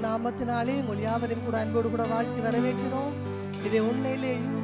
இயேசுவின் நாமத்தினாலே உங்கள் யாவரையும் கூட அன்போடு கூட வாழ்த்தி வரவேற்கிறோம். இதை உண்மையிலேயும்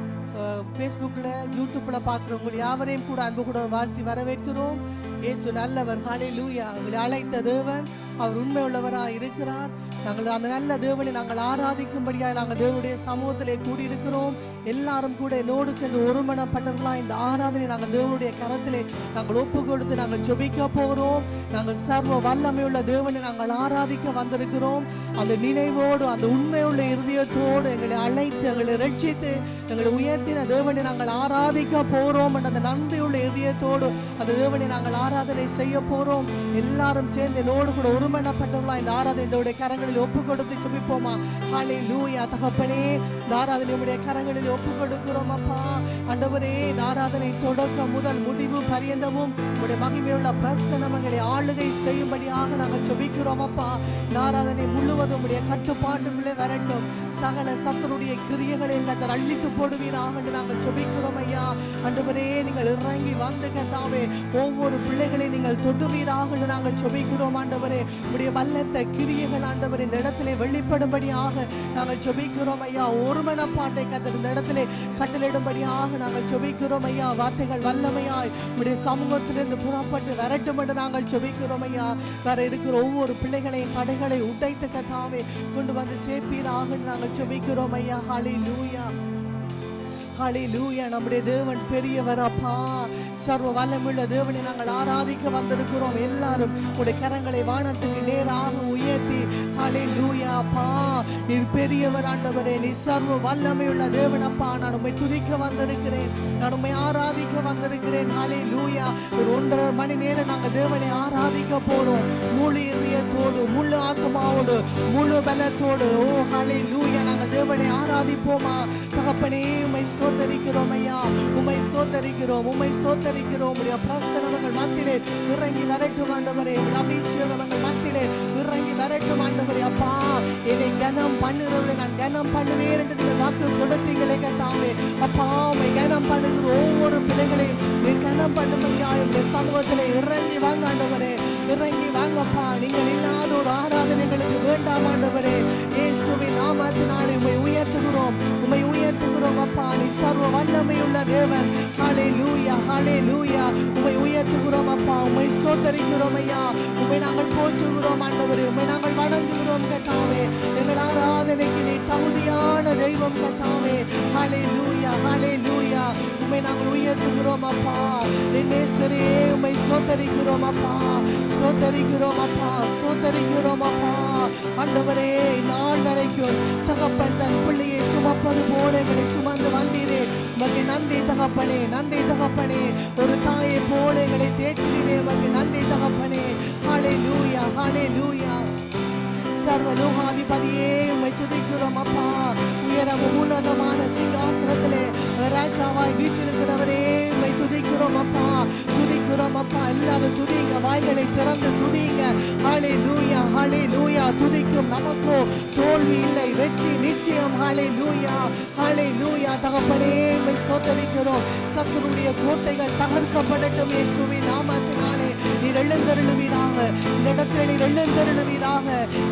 ஃபேஸ்புக்கில் யூடியூப்பில் பார்க்குறவங்க யாவரையும் கூட அன்பு கூட வாழ்த்தி வரவேற்கிறோம். இயேசு நல்லவர். ஹல்லேலூயா. உங்களை அழைத்த தேவன் அவர் உண்மை உள்ளவராக இருக்கிறார். நாங்கள் அந்த நல்ல தேவனை நாங்கள் ஆராதிக்கும்படியாக நாங்கள் தேவனுடைய சமூகத்திலே கூடியிருக்கிறோம். எல்லாரும் கூட என்னோடு சேர்ந்து ஒருமனப்பட்டவர்களாக இந்த ஆராதனை நாங்கள் தேவனுடைய கரத்திலே நாங்கள் ஒப்பு கொடுத்து நாங்கள் ஜெபிக்க போகிறோம். நாங்கள் சர்வ வல்லமையுள்ள தேவனை நாங்கள் ஆராதிக்க வந்திருக்கிறோம். அந்த நினைவோடு அந்த உண்மையுள்ள இருதயத்தோடு எங்களை அழைத்து எங்களை ரட்சித்து எங்களை உயர்த்தின தேவனை நாங்கள் ஆராதிக்க போகிறோம் என்ற அந்த நன்றியுள்ள இருதயத்தோடு அந்த தேவனை நாங்கள் ஆராதனை செய்ய போகிறோம். எல்லாரும் சேர்ந்து என்னோடு கூட ஒருமனப்பட்டவர்களாக இந்த ஆராதனையுடைய கரங்களில் ஒப்பு கொடுத்து ஜெபிப்போமா? ஹல்லேலூயா. தகப்பனே, இந்த ஆராதனை உம்முடைய கரங்களில் ஒப்பு கொடுக்கிறோம் அப்பா. ஆண்டவரே, இந்த ஆராதனை தொடக்கம் முதல் முடிவு பரியந்தமும் உம்முடைய மகிமையுள்ள பிரசன்னம் எங்களை ஆளுகை செய்யும்படியாக நாங்கள் ஜெபிக்கிறோம் அப்பா. இந்த ஆராதனை முழுவதும் உம்முடைய கட்டுப்பாட்டுக்குள்ளே வரட்டும். சகல சத்துருடைய கிரியைகளை கர்த்தர் அழித்து போடுவீராக என்று நாங்கள் ஜெபிக்கிறோம் ஐயா. ஆண்டவரே, நீங்கள் இறங்கி வந்து கர்த்தாவே ஒவ்வொரு பிள்ளைகளை நீங்கள் தொடுவீராக என்று நாங்கள் ஜெபிக்கிறோம் ஆண்டவரே. உம்முடைய வல்லத்த கிரியைகள் ஆண்டவர் இந்த இடத்திலே வெளிப்படும்படியாக நாங்கள் ஜெபிக்கிறோம் ஐயா. ஒருமனப்பாட்டை கர்த்தர் இந்த இடத்திலே கட்டளையிடும்படியாக நாங்கள் ஜெபிக்கிறோம் ஐயா. வார்த்தைகள் வல்லமையாய் உம்முடைய சமூகத்திலிருந்து புறப்பட்டு வரட்டும் என்று நாங்கள் ஜெபிக்கிறோம் ஐயா. வர இருக்கிற ஒவ்வொரு பிள்ளைகளையும் தடைகளை உடைத்து கர்த்தாவே கொண்டு வந்து சேர்ப்பீராக என்று நாங்கள் ஜெபிக்கிறோம் ஐயா. ஹல்லேலூயா. ஹல்லேலூயா. நம்முடைய தேவன் பெரியவர் அப்பா. சர்வ வல்லமையுள்ள தேவனை நாங்கள் ஆராதிக்க வந்திருக்கிறோம். எல்லாரும் உடைய கரங்களை வானத்துக்கு நேராக உயர்த்தி ஹல்லேலூயா அப்பா, நீர் பெரியவர் ஆண்டவரே, நீ சர்வ வல்லமையுள்ள தேவன் அப்பா. நான் உம்மை துதிக்க வந்திருக்கிறேன், நான் உம்மை ஆராதிக்க வந்திருக்கிறேன். ஹல்லேலூயா. ஒரு 1.5 மணி நேரம் நாங்கள் தேவனை ஆராதிக்க போறோம். முழு இதயத்தோடு, முழு ஆத்மாவோடு, முழு பலத்தோடு. ஓ ஹல்லேலூயா. நாங்கள் தேவனை ஆராதிப்போமா? தகப்பனே, உம்மை ஸ்தோத்தரிக்கிறோம் ஐயா, உம்மை ஸ்தோத்தரிக்கிறோம், உம்மை ஸ்தோத்தரிக்கிறோம். உம்முடைய பிரசன்னங்கள் மத்தியிலே இறங்கி வரட்டும் ஆண்டவரே. உம்முடைய அபிஷேகங்கள் மத்தியிலே இறங்கி வரட்டும் ஆண்டவரே. அப்பா, என்னை கனம் பண்ணுகிறவரை நான் கனம் பண்ணுவேன் என்று நீங்கள் வாக்கு கொடுத்தீங்களே கர்த்தாவே. அப்பா, உம்மை கனம் பண்ணுகிற ஒவ்வொரு பிள்ளைகளையும் நீ கனம் பண்ணும்படியா உம்முடைய சமூகத்திலே இறங்கி வாங்க ஆண்டவரே, இறங்கி வாங்கப்பா. நீங்கள் இல்லாத ஒரு ஆராதனை எங்களுக்கு வேண்டாம் ஆண்டவரே. இயேசுவின் நாமத்தினாலே உம்மை உயர்த்துகிறோம், உம்மை உயர்த்துகிறோம் அப்பா. நீ சர்வ வல்லமையுள்ள தேவன். ஹல்லேலூயா, ஹல்லேலூயா. உம்மை உயர்த்துகிறோம் அப்பா, உம்மை ஸ்தோத்தரிக்கிறோம் ஐயா. உம்மை நாங்கள் போற்றுகிறோம் ஆண்டவரே, உம்மை நாங்கள் வணங்குகிறோம் கர்த்தாவே. எங்கள் ஆராதனைக்கு நீ தகுதியான தெய்வம் கர்த்தாவே. ஹல்லேலூயா, ஹல்லேலூயா. உம்மை நாங்கள் உயர்த்துகிறோம் அப்பா. நேசரே, உம்மை ஸ்தோத்தரிக்கிறோம் அப்பா, ஸ்தோத்தரிக்கிறோம் அப்பா, ஸ்தோத்தரிக்கிறோம் அப்பா. ஆண்டவரே, நாள் வரைக்கும் தகப்பன் தன் பிள்ளையை சுமப்பது போல எங்களை சுமந்து வந்தீரே. உமக்கு நன்றி தகப்பனே, நன்றி தகப்பனே. ஒரு தாயை போல எங்களை தேற்றினீரே. உமக்கு நன்றி தகப்பனே. ஹல்லேலூயா, ஹல்லேலூயா. சர்வலோகாதிபதியே, உம்மை துதிக்கிறோம் அப்பா. உயரம் உன்னதமான சிங்காசனத்திலே ராஜாவாய் வீற்றிருக்கிறவரே, உம்மை துதிக்கிறோம் அப்பா, துதிக்கிறோம் அப்பா. எல்லாரும் துதிங்க, வாய்களை திறந்து துதிங்க. ஹல்லேலூயா, ஹல்லேலூயா. துதிக்கும் நமக்கோ தோல்வி இல்லை, வெற்றி நிச்சயம். ஹல்லேலூயா, ஹல்லேலூயா. தகப்பனே, உம்மை ஸ்தோத்தரிக்கிறோம். சத்துருடைய கோட்டைகள் தகர்க்கப்படட்டும் இயேசுவின் நாமத்தினாலே. நீர் எழுந்தருளுவீராக, இந்த இடத்துல நீர் எழுந்தருளுவீராக.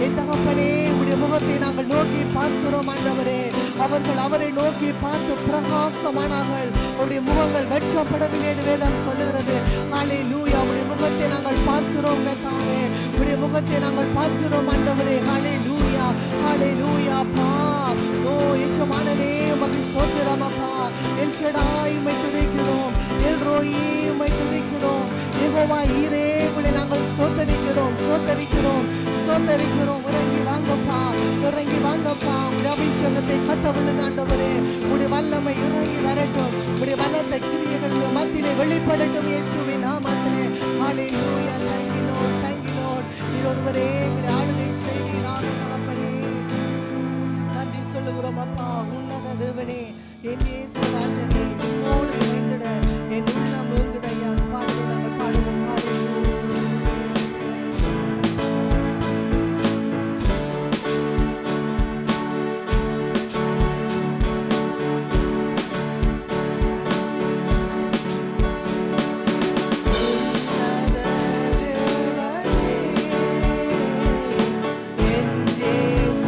என் தகப்பனே, உடைய முகத்தை நாங்கள் நோக்கி பார்க்கிறோம் ஆண்டவரே. அவர்கள் அவரை நோக்கி பார்த்து பிரகாசமானார்கள், அவருடைய முகங்கள் வெட்கப்படவில்லை என்று வேதம் சொல்லுகிறது. ஹல்லேலூயா. உடைய முகத்தை நாங்கள் பார்க்கிறோம் கர்த்தாவே, உடைய முகத்தை நாங்கள் பார்க்கிறோம் ஆண்டவரே. ஹல்லேலூயா, ஹல்லேலூயா அப்பா. ஓ எஜமானனே, உமக்கு ஸ்தோத்திரம் அப்பா. எல் ஷடாய், உம்மை துதிக்கிறோம். எல் ரோயி, உம்மை துதிக்கிறோம். யெகோவா ஈரே, உங்களை நாங்கள் ஸ்தோத்தரிக்கிறோம், ஸ்தோத்தரிக்கிறோம், ஸ்தோத்தரிக்கிறோம். இறங்கி வாங்கப்பா, இறங்கி வாங்கப்பா. உடைய அபிஷேகத்தை கட்டவிழுங்க ஆண்டவரே. உடைய வல்லமை இறங்கி வரட்டும், உடைய வல்லத்த கிரியைகள் மத்தியிலே வெளிப்படட்டும் இயேசுவின் நாமத்திலே. ஹல்லேலூயா. Thank you Lord, thank you Lord. நீர் ஒருவரே எங்களை ஆளுகை செய்வீராக தகப்பனே. நன்றி சொல்லுகிறோம் அப்பா. உன்னத தேவனே, என் இயேசு ராஜனே, உம்மோடு இணைந்திட என் உள்ளம் ஏங்குதையா. பாடலை நாங்கள் பாடுவோம். ஹல்லேலூயா. Yes.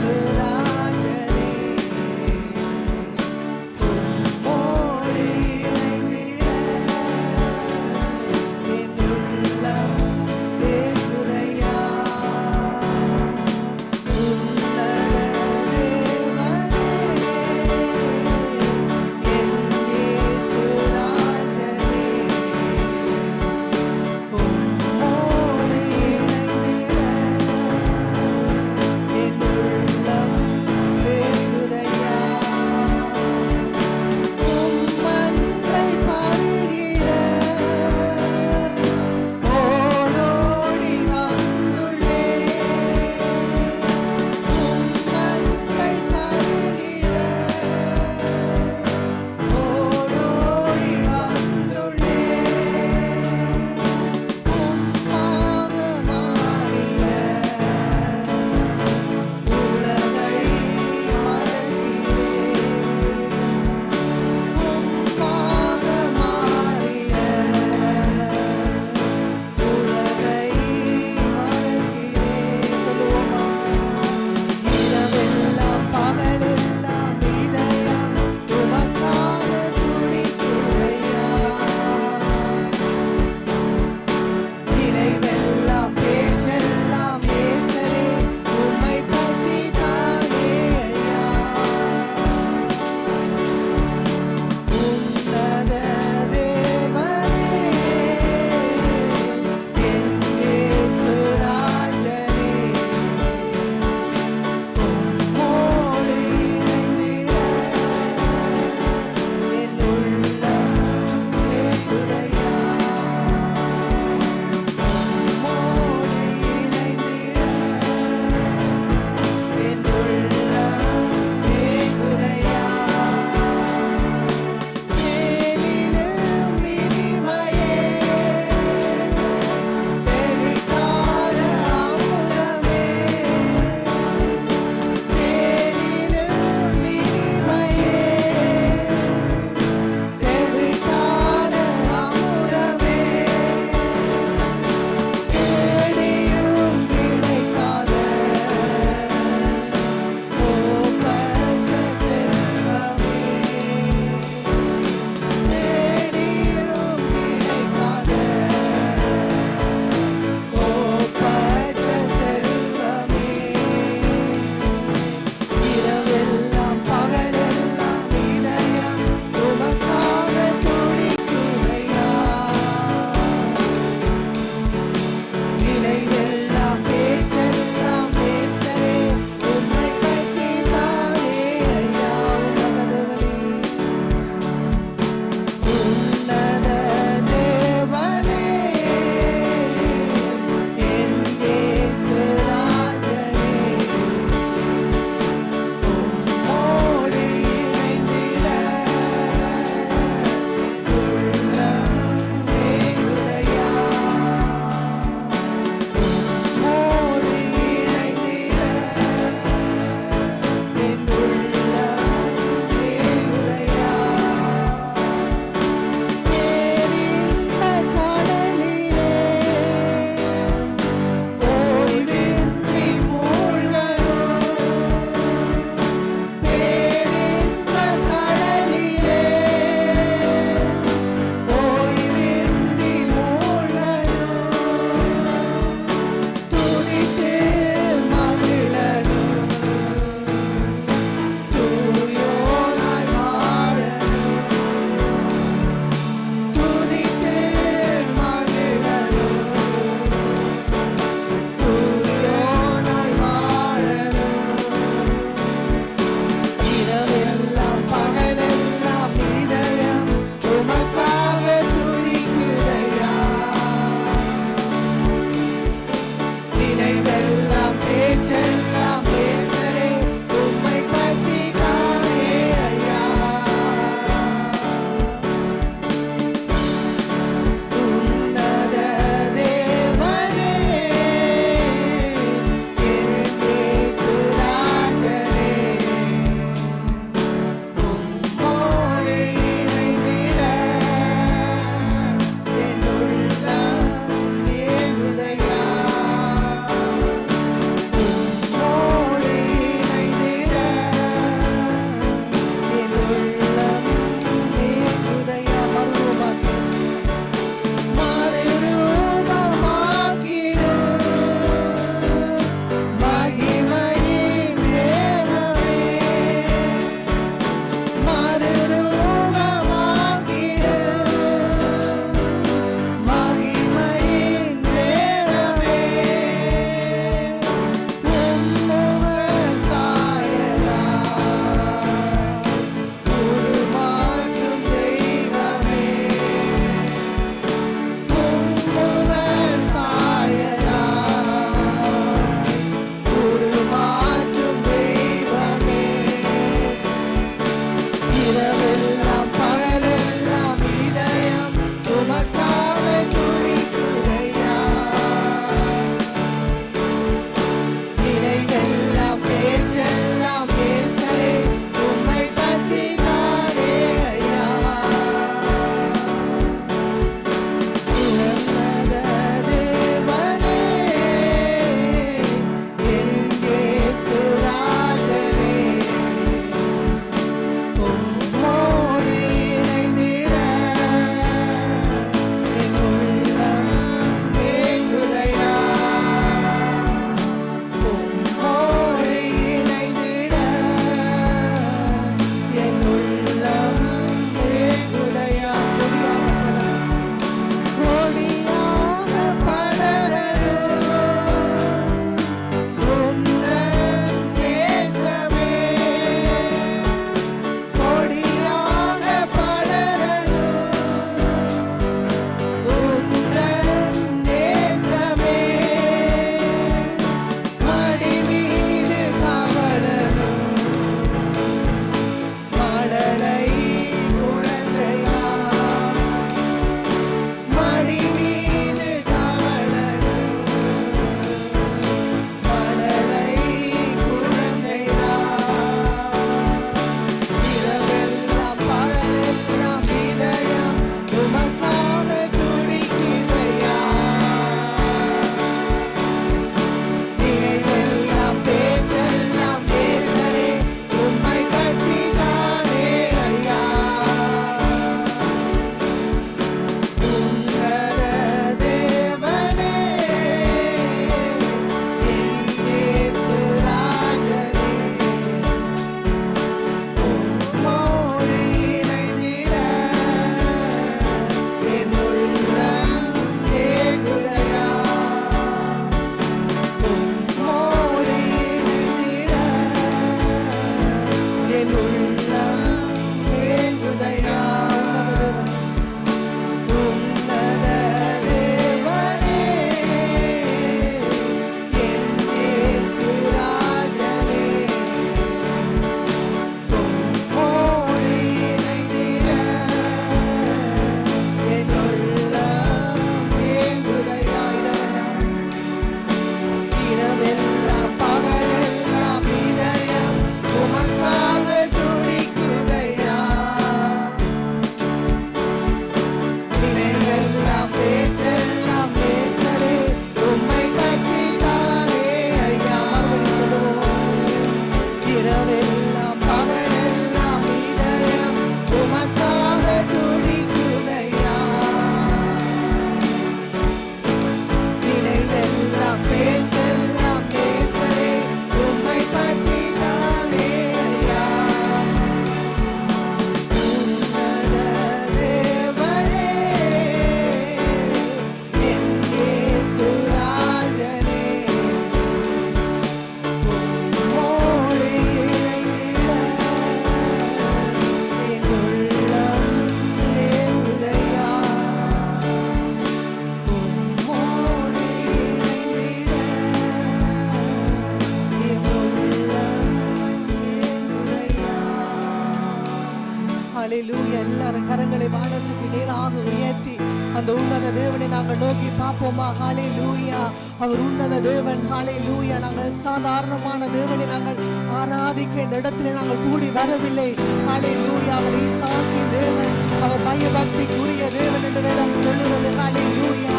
தேவனை நாங்கள் நோக்கி பார்ப்போமா? ஹalleluya. அவர் உன்னத தேவன். ஹalleluya. நாங்கள் சாதாரணமான தேவனை நாங்கள் ஆராதிக்க இந்த இடத்திலே நாங்கள் கூடி வரவில்லை. ஹalleluya. அவர் ஈசாக்கின் தேவன், அவர் பயபக்திக்குரிய தேவன் என்று வேதம் சொல்லுகிறது. ஹalleluya.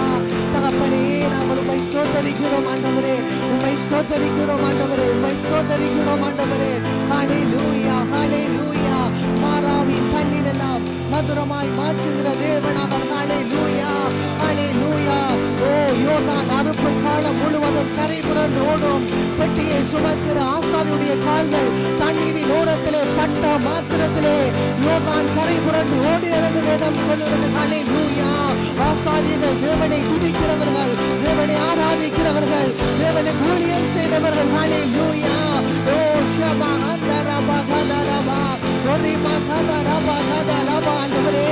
தகப்பனே, நாங்கள் உம்மை ஸ்தோத்தரிக்கிறோம் ஆண்டவரே, உம்மை ஸ்தோத்தரிக்கிறோம் ஆண்டவரே, உம்மை ஸ்தோத்தரிக்கிறோம் ஆண்டவரே. ஹalleluya, ஹalleluya. மாறாவின் தண்ணீரெல்லாம் மதுரமாய் மாற்றுகிற தேவன் அவர். ஹalleluya, ஹalleluya. ஓ யோர்தான் அறுப்பு காலம் முழுவதும் கரை புரண்டு ஓடும் பெட்டியை சுமக்கிற ஆசாரியனுடைய கால்கள் தண்ணீரின் ஓரத்திலே பட்ட மாத்திரத்திலே யோர்தான் கரை புரண்டு ஓடினது என்று வேதம் சொல்லுகிறது. ஹalleluya. ஆசாரியர்கள் தேவனை துதிக்கிறவர்கள், தேவனை ஆராதிக்கிறவர்கள், தேவனை ஊழியம் செய்தவர்கள். ஹalleluya. ஓ ஷபா ஹந்தரபா கதரபா ஒரிமா கதரபா கதலபா ஆண்டவரே.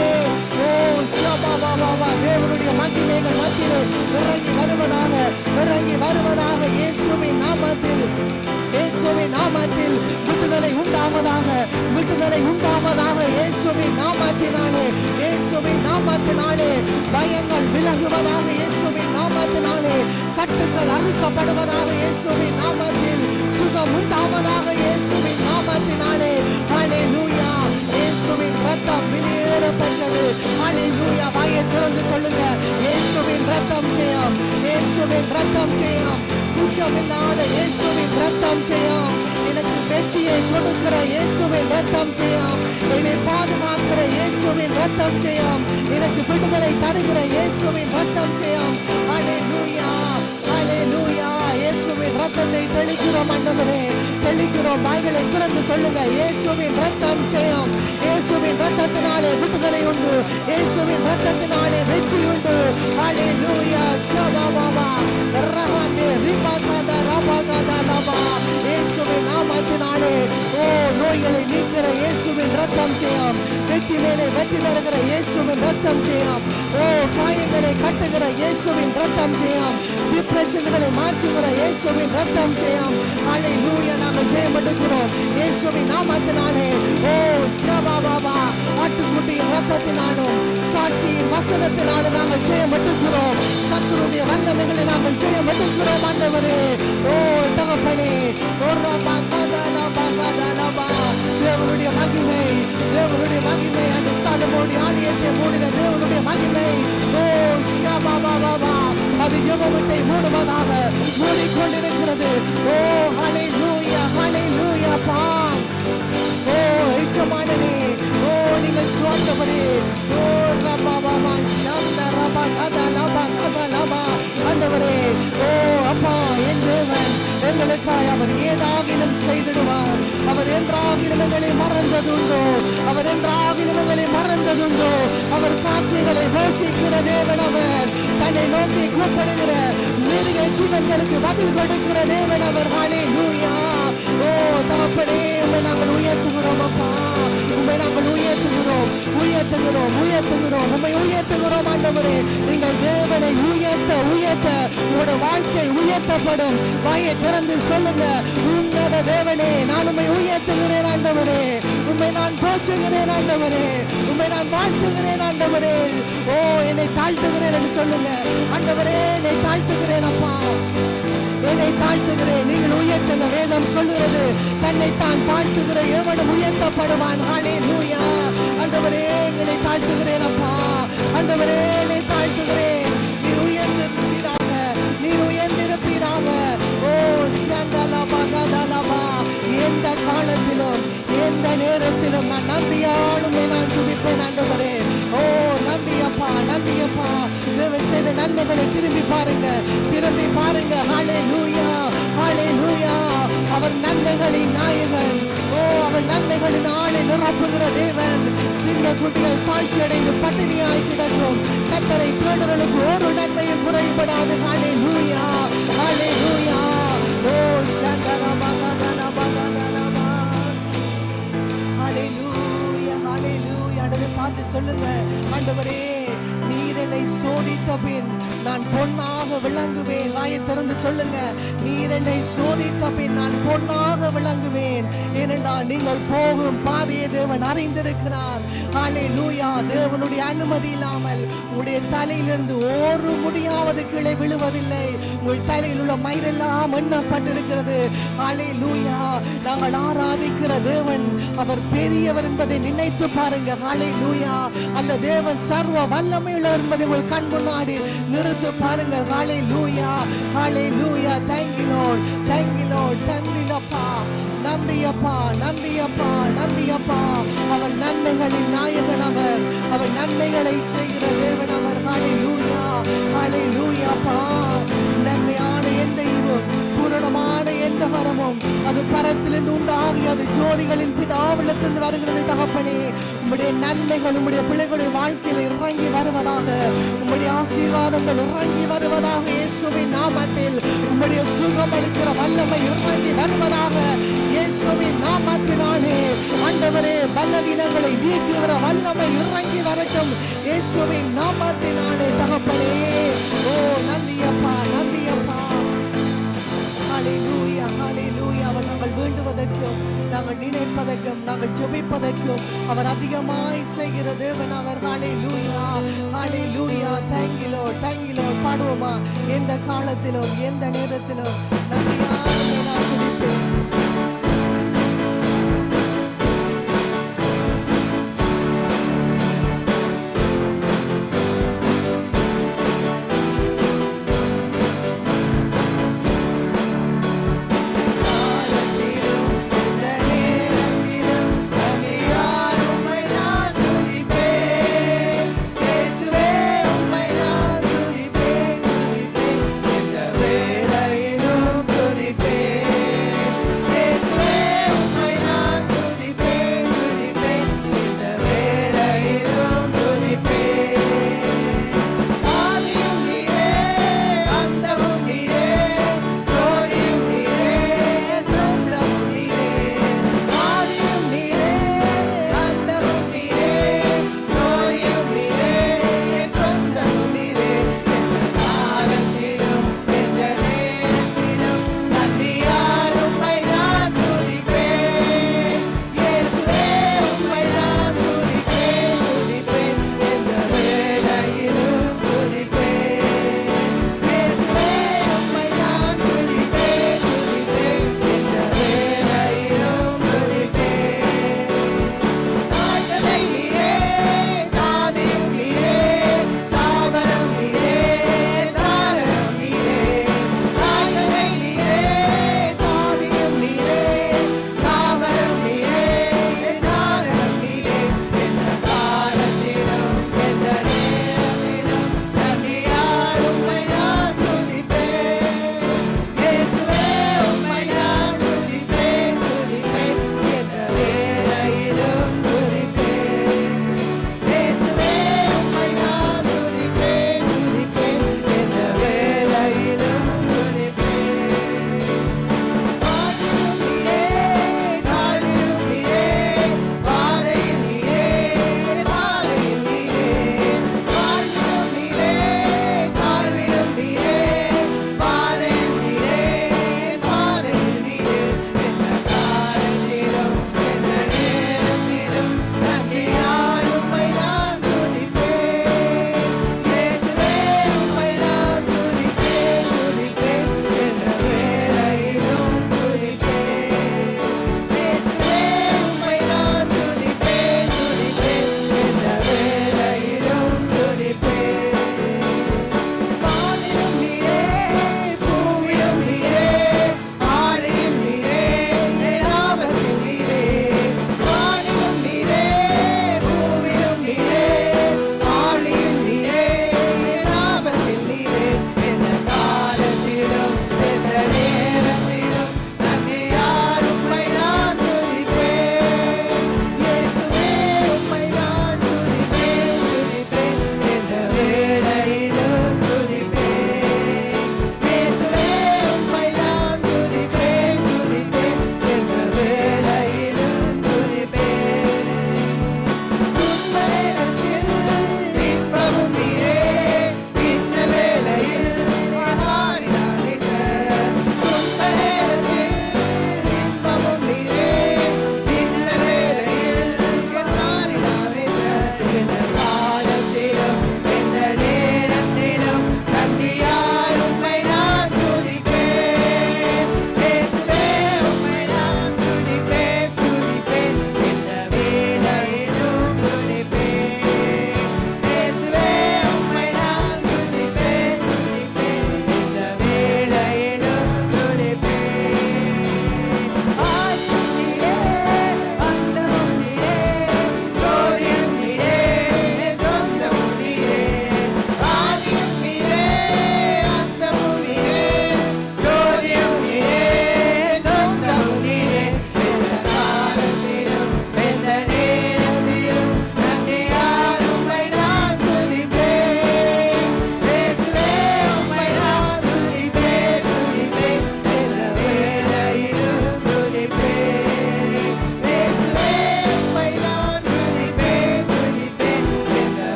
ஓ ஷபா பாபா தேவனுடைய மகிமைகள் மத்தியிலே இறங்கி வருவதாக, இறங்கி வருவதாக. இயேசுவின் நாமத்தில், இயேசுவின் நாமத்தில் விடுதலை உண்டாவதாக, விடுதலை உண்டாவதாக. இயேசுவின் நாமத்தினாலே, இயேசுவின் நாமத்தினாலே பயங்கள் விலகுவதாக. இயேசுவின் நாமத்தினாலே கட்டுகள் அறுக்கப்படுவதாக. இயேசுவின் நாமத்தில் சுகம் உண்டாவதாக. இயேசுவின் நாமத்தினாலே. ஹalleluya. இயேசுவின் ரத்தம் வெளியேறப்பட்டது. ஹalleluya. வாயை திறந்து சொல்லுங்க, இயேசுவின் ரத்தம் ஜெயம், இயேசுவின் ரத்தம் ஜெயம். குற்றமில்லாத இயேசுவின் ரத்தம் ஜெயம். எனக்கு வெற்றியை கொடுக்கிற இயேசுவின் ரத்தம் ஜெயம். என்னை பாதுகாக்கிற இயேசுவின் ரத்தம் ஜெயம். எனக்கு விடுதலை தருகிற இயேசுவின் ரத்தம் ஜெயம். ஹalleluya, ஹalleluya. இயேசுவின் ரத்தத்தை தெளிக்கிறோம் ஆண்டவரே, தெளிக்கிறோம். வாய்களை திறந்து சொல்லுங்க, இயேசுவின் ரத்தம் ஜெயம். இயேசுவின் ரத்தத்தினாலே விடுதலை உண்டு, இயேசுவின் ரத்தத்தினாலே வெற்றி உண்டு. ஹalleluya. ஷபாபாபா ரஹானே ரிபாகதா ரபாகதா லபா. இயேசுவின் நாமத்தினாலே ஓ நோய்களை நீக்கிற இயேசுவின் ரத்தம் ஜெயம். வெற்றி மேலே வெற்றி தருகிற இயேசுவின் ரத்தம் ஜெயம். ஓ காயங்களை கட்டுகிற இயேசுவின் ரத்தம் ஜெயம். டிப்ரெஷன்களை மாற்றுகிற இயேசுவின் ரத்தம் ஜெயம். ஹalleluya. நாங்கள் ஜெயம் எடுக்கிறோம் இயேசுவின் நாமத்தினாலே. ஓ ஷபாபாபா ஆட்டுக்குட்டியின் ரத்தத்தினாலும் சாட்சியின் வசனத்தினாலும் நாங்கள் ஜெயம் எடுக்கிறோம். சத்துருடைய வல்லமைகளை நாங்கள் ஜெயம் எடுக்கிறோம் ஆண்டவரே. ஓ தகப்பனே, தேவனுடைய மகிமை, தேவனுடைய மகிமை, அந்த சாலமோனுடைய ஆலயத்தை மூடின தேவனுடைய மகிமை. ஓ ஷபாபாபா அது ஜெபத்தை மூடுவதாக மூடிக்கொண்டிருக்கிறது. ஓ ஹalleluya, ஹalleluya. பா ஓ எஜமானனே, ஓ நீங்கள் சுவாண்டவரே. ஓ ரபாபாபா ஷந்த ரபா கதலபா கதலபா ஆண்டவரே. ஓ அப்பா, என் தேவன் எங்களுக்காய் அவர் ஏதாகிலும் செய்திடுவார். அவர் என்றாகிலும் எங்களை மறந்ததுண்டோ, அவர் என்றாகிலும் எங்களை மறந்ததுண்டோ. அவர் காக்கைகளை போஷிக்கிற தேவன். அவர் தன்னை நோக்கி கூப்பிடுகிற மிருக ஜீவன்களுக்கு பதில் கொடுக்கிற தேவன் அவர். ஹalleluya. ஓ தகப்பனே, உம்மை நாங்கள் உயர்த்துகிறோம் அப்பா, உம்மை நாங்கள் உயர்த்துகிறோம், உயர்த்துகிறோம், உயர்த்துகிறோம், உம்மை உயர்த்துகிறோம் ஆண்டவரே. நீங்கள் தேவனை உயர்த்த உயர்த்த உங்களுடைய வாழ்க்கை உயர்த்தப்படும். வாயை திறந்து சொல்லுங்க, உன்னத தேவனே, நான் உம்மை உயர்த்துகிறேன் ஆண்டவரே, உம்மை நான் போற்றுகிறேன் ஆண்டவரே, உம்மை நான் வாழ்த்துகிறேன் ஆண்டவரே. ஓ என்னை தாழ்த்துகிறேன் என்று சொல்லுங்க. ஆண்டவரே, என்னை தாழ்த்துகிறேன் அப்பா, என்னை தாழ்த்துகிறேன். நீங்கள் உயர்த்துங்க. வேதம் சொல்லுகிறது, தன்னைத்தான் தாழ்த்துகிற எவனும் உயர்த்தப்படுவான். ஹalleluya. ஆண்டவரே, எங்களை தாழ்த்துகிறேன் அப்பா, ஆண்டவரே, என்னை தாழ்த்துகிறேன். நீர் உயர்ந்திருப்பீராக, நீர் உயர்ந்திருப்பீராக. ஓ ஷந்தலபா கதலபா. எந்த காலத்திலும் எந்த நேரத்திலும் நான் நம்பியாலுமே நான் துதிப்பேன் ஆண்டவரே. ஓ நம்பியப்பா, நம்பியப்பா. தேவன் செய்த நன்மைகளை திரும்பி பாருங்க, திரும்பி பாருங்க. ஹalleluya, ஹalleluya. அவர் நன்மைகளின் நாயகன். ஓ அவர் நன்மைகளின் ஆளை நிரப்புகிற தேவன். சிங்க குட்டிகள் தாழ்ச்சி அடைந்து பட்டினியாய் கிடக்கும். கர்த்தரை தேடுறளுக்கு ஒரு நன்மையும் குறைபடாது. ஹalleluya, ஹalleluya. ஓ சந்தரபா கதலபா கதலபா. ஹalleluya, ஹalleluya. ஆண்டவரே பார்த்து சொல்லுங்க, ஆண்டவரே நீர் என்னை என்னை சோதித்த பின் நான் பொன்னாக விளங்குவேன். வாயை திறந்து சொல்லுங்க, நீர் என்னை சோதித்த பின் நான் பொன்னாக விளங்குவேன். ஏனென்றால் நீங்கள் போகும் பாதையை தேவன் அறிந்திருக்கிறார். ஹல்லேலூயா. தேவனுடைய அனுமதி இல்லாமல் உங்களுடைய தலையிலிருந்து ஒரு முடியாவது கீழே விழுவதில்லை. உங்கள் தலையில் உள்ள மயிரெல்லாம் எண்ணப்பட்டிருக்கிறது. ஹல்லேலூயா. நாங்கள் ஆராதிக்கிற தேவன் அவர் பெரியவர் என்பதை நினைத்து பாருங்க. ஹல்லேலூயா. அந்த தேவன் சர்வ வல்லமையுள்ளவர் என்பதை உங்கள் கண் முன்னாடி நிறுத்து பாருங்க. ஹல்லேலூயா. ஹல்லேலூயா. Thank you Lord. Thank you Lord. நன்றியப்பா, நன்றியப்பா, நன்றியப்பா, நன்றியப்பா. அவர் நன்மைகளின் நாயகன். அவர் நன்மைகளை செய்கிற தேவன் அவர். ஹல்லேலூயா. ஹல்லேலூயாப்பா. நன்மையான எந்த ஈவும் பூரணமான எந்த வரமும் அது பரத்திலிருந்து உண்டாகி அது ஜோதிகளின் பிதாவிடத்திலிருந்து வருகிறது. தகப்பனே, உம்முடைய நன்மைகள் உம்முடைய பிள்ளைகளுடைய வாழ்க்கையில் இறங்கி வருவதாக. உம்முடைய ஆசீர்வாதங்கள் இறங்கி வருவதாக. இயேசுவின் நாமத்தில் உம்முடைய சுகம் அளிக்கிற வல்லமை இறங்கி வருவதாக. இயேசுவின் நாமத்தினாலே ஆண்டவரே, பலவீனங்களை நீக்குகிற வல்லமை இறங்கி வரட்டும். இயேசுவின் நாமத்தினாலே தகப்பனே. ஓ நந்தியப்பா, நந்தியப்பா. ஹல்லேலூயா, ஹல்லேலூயா. அவர் நாங்கள் வேண்டுவதற்கும் நாங்கள் நினைப்பதற்கும் நாங்கள் ஜெபிப்பதற்கும் அவர் அதிகமாய் செய்கிற தேவன் அவர். ஹல்லேலூயா, ஹல்லேலூயா. Thank you Lord, thank you Lord. பாடுவோமா? எந்த காலத்திலும் எந்த நேரத்திலும் நன்றியாக நான் துதிப்பேன்.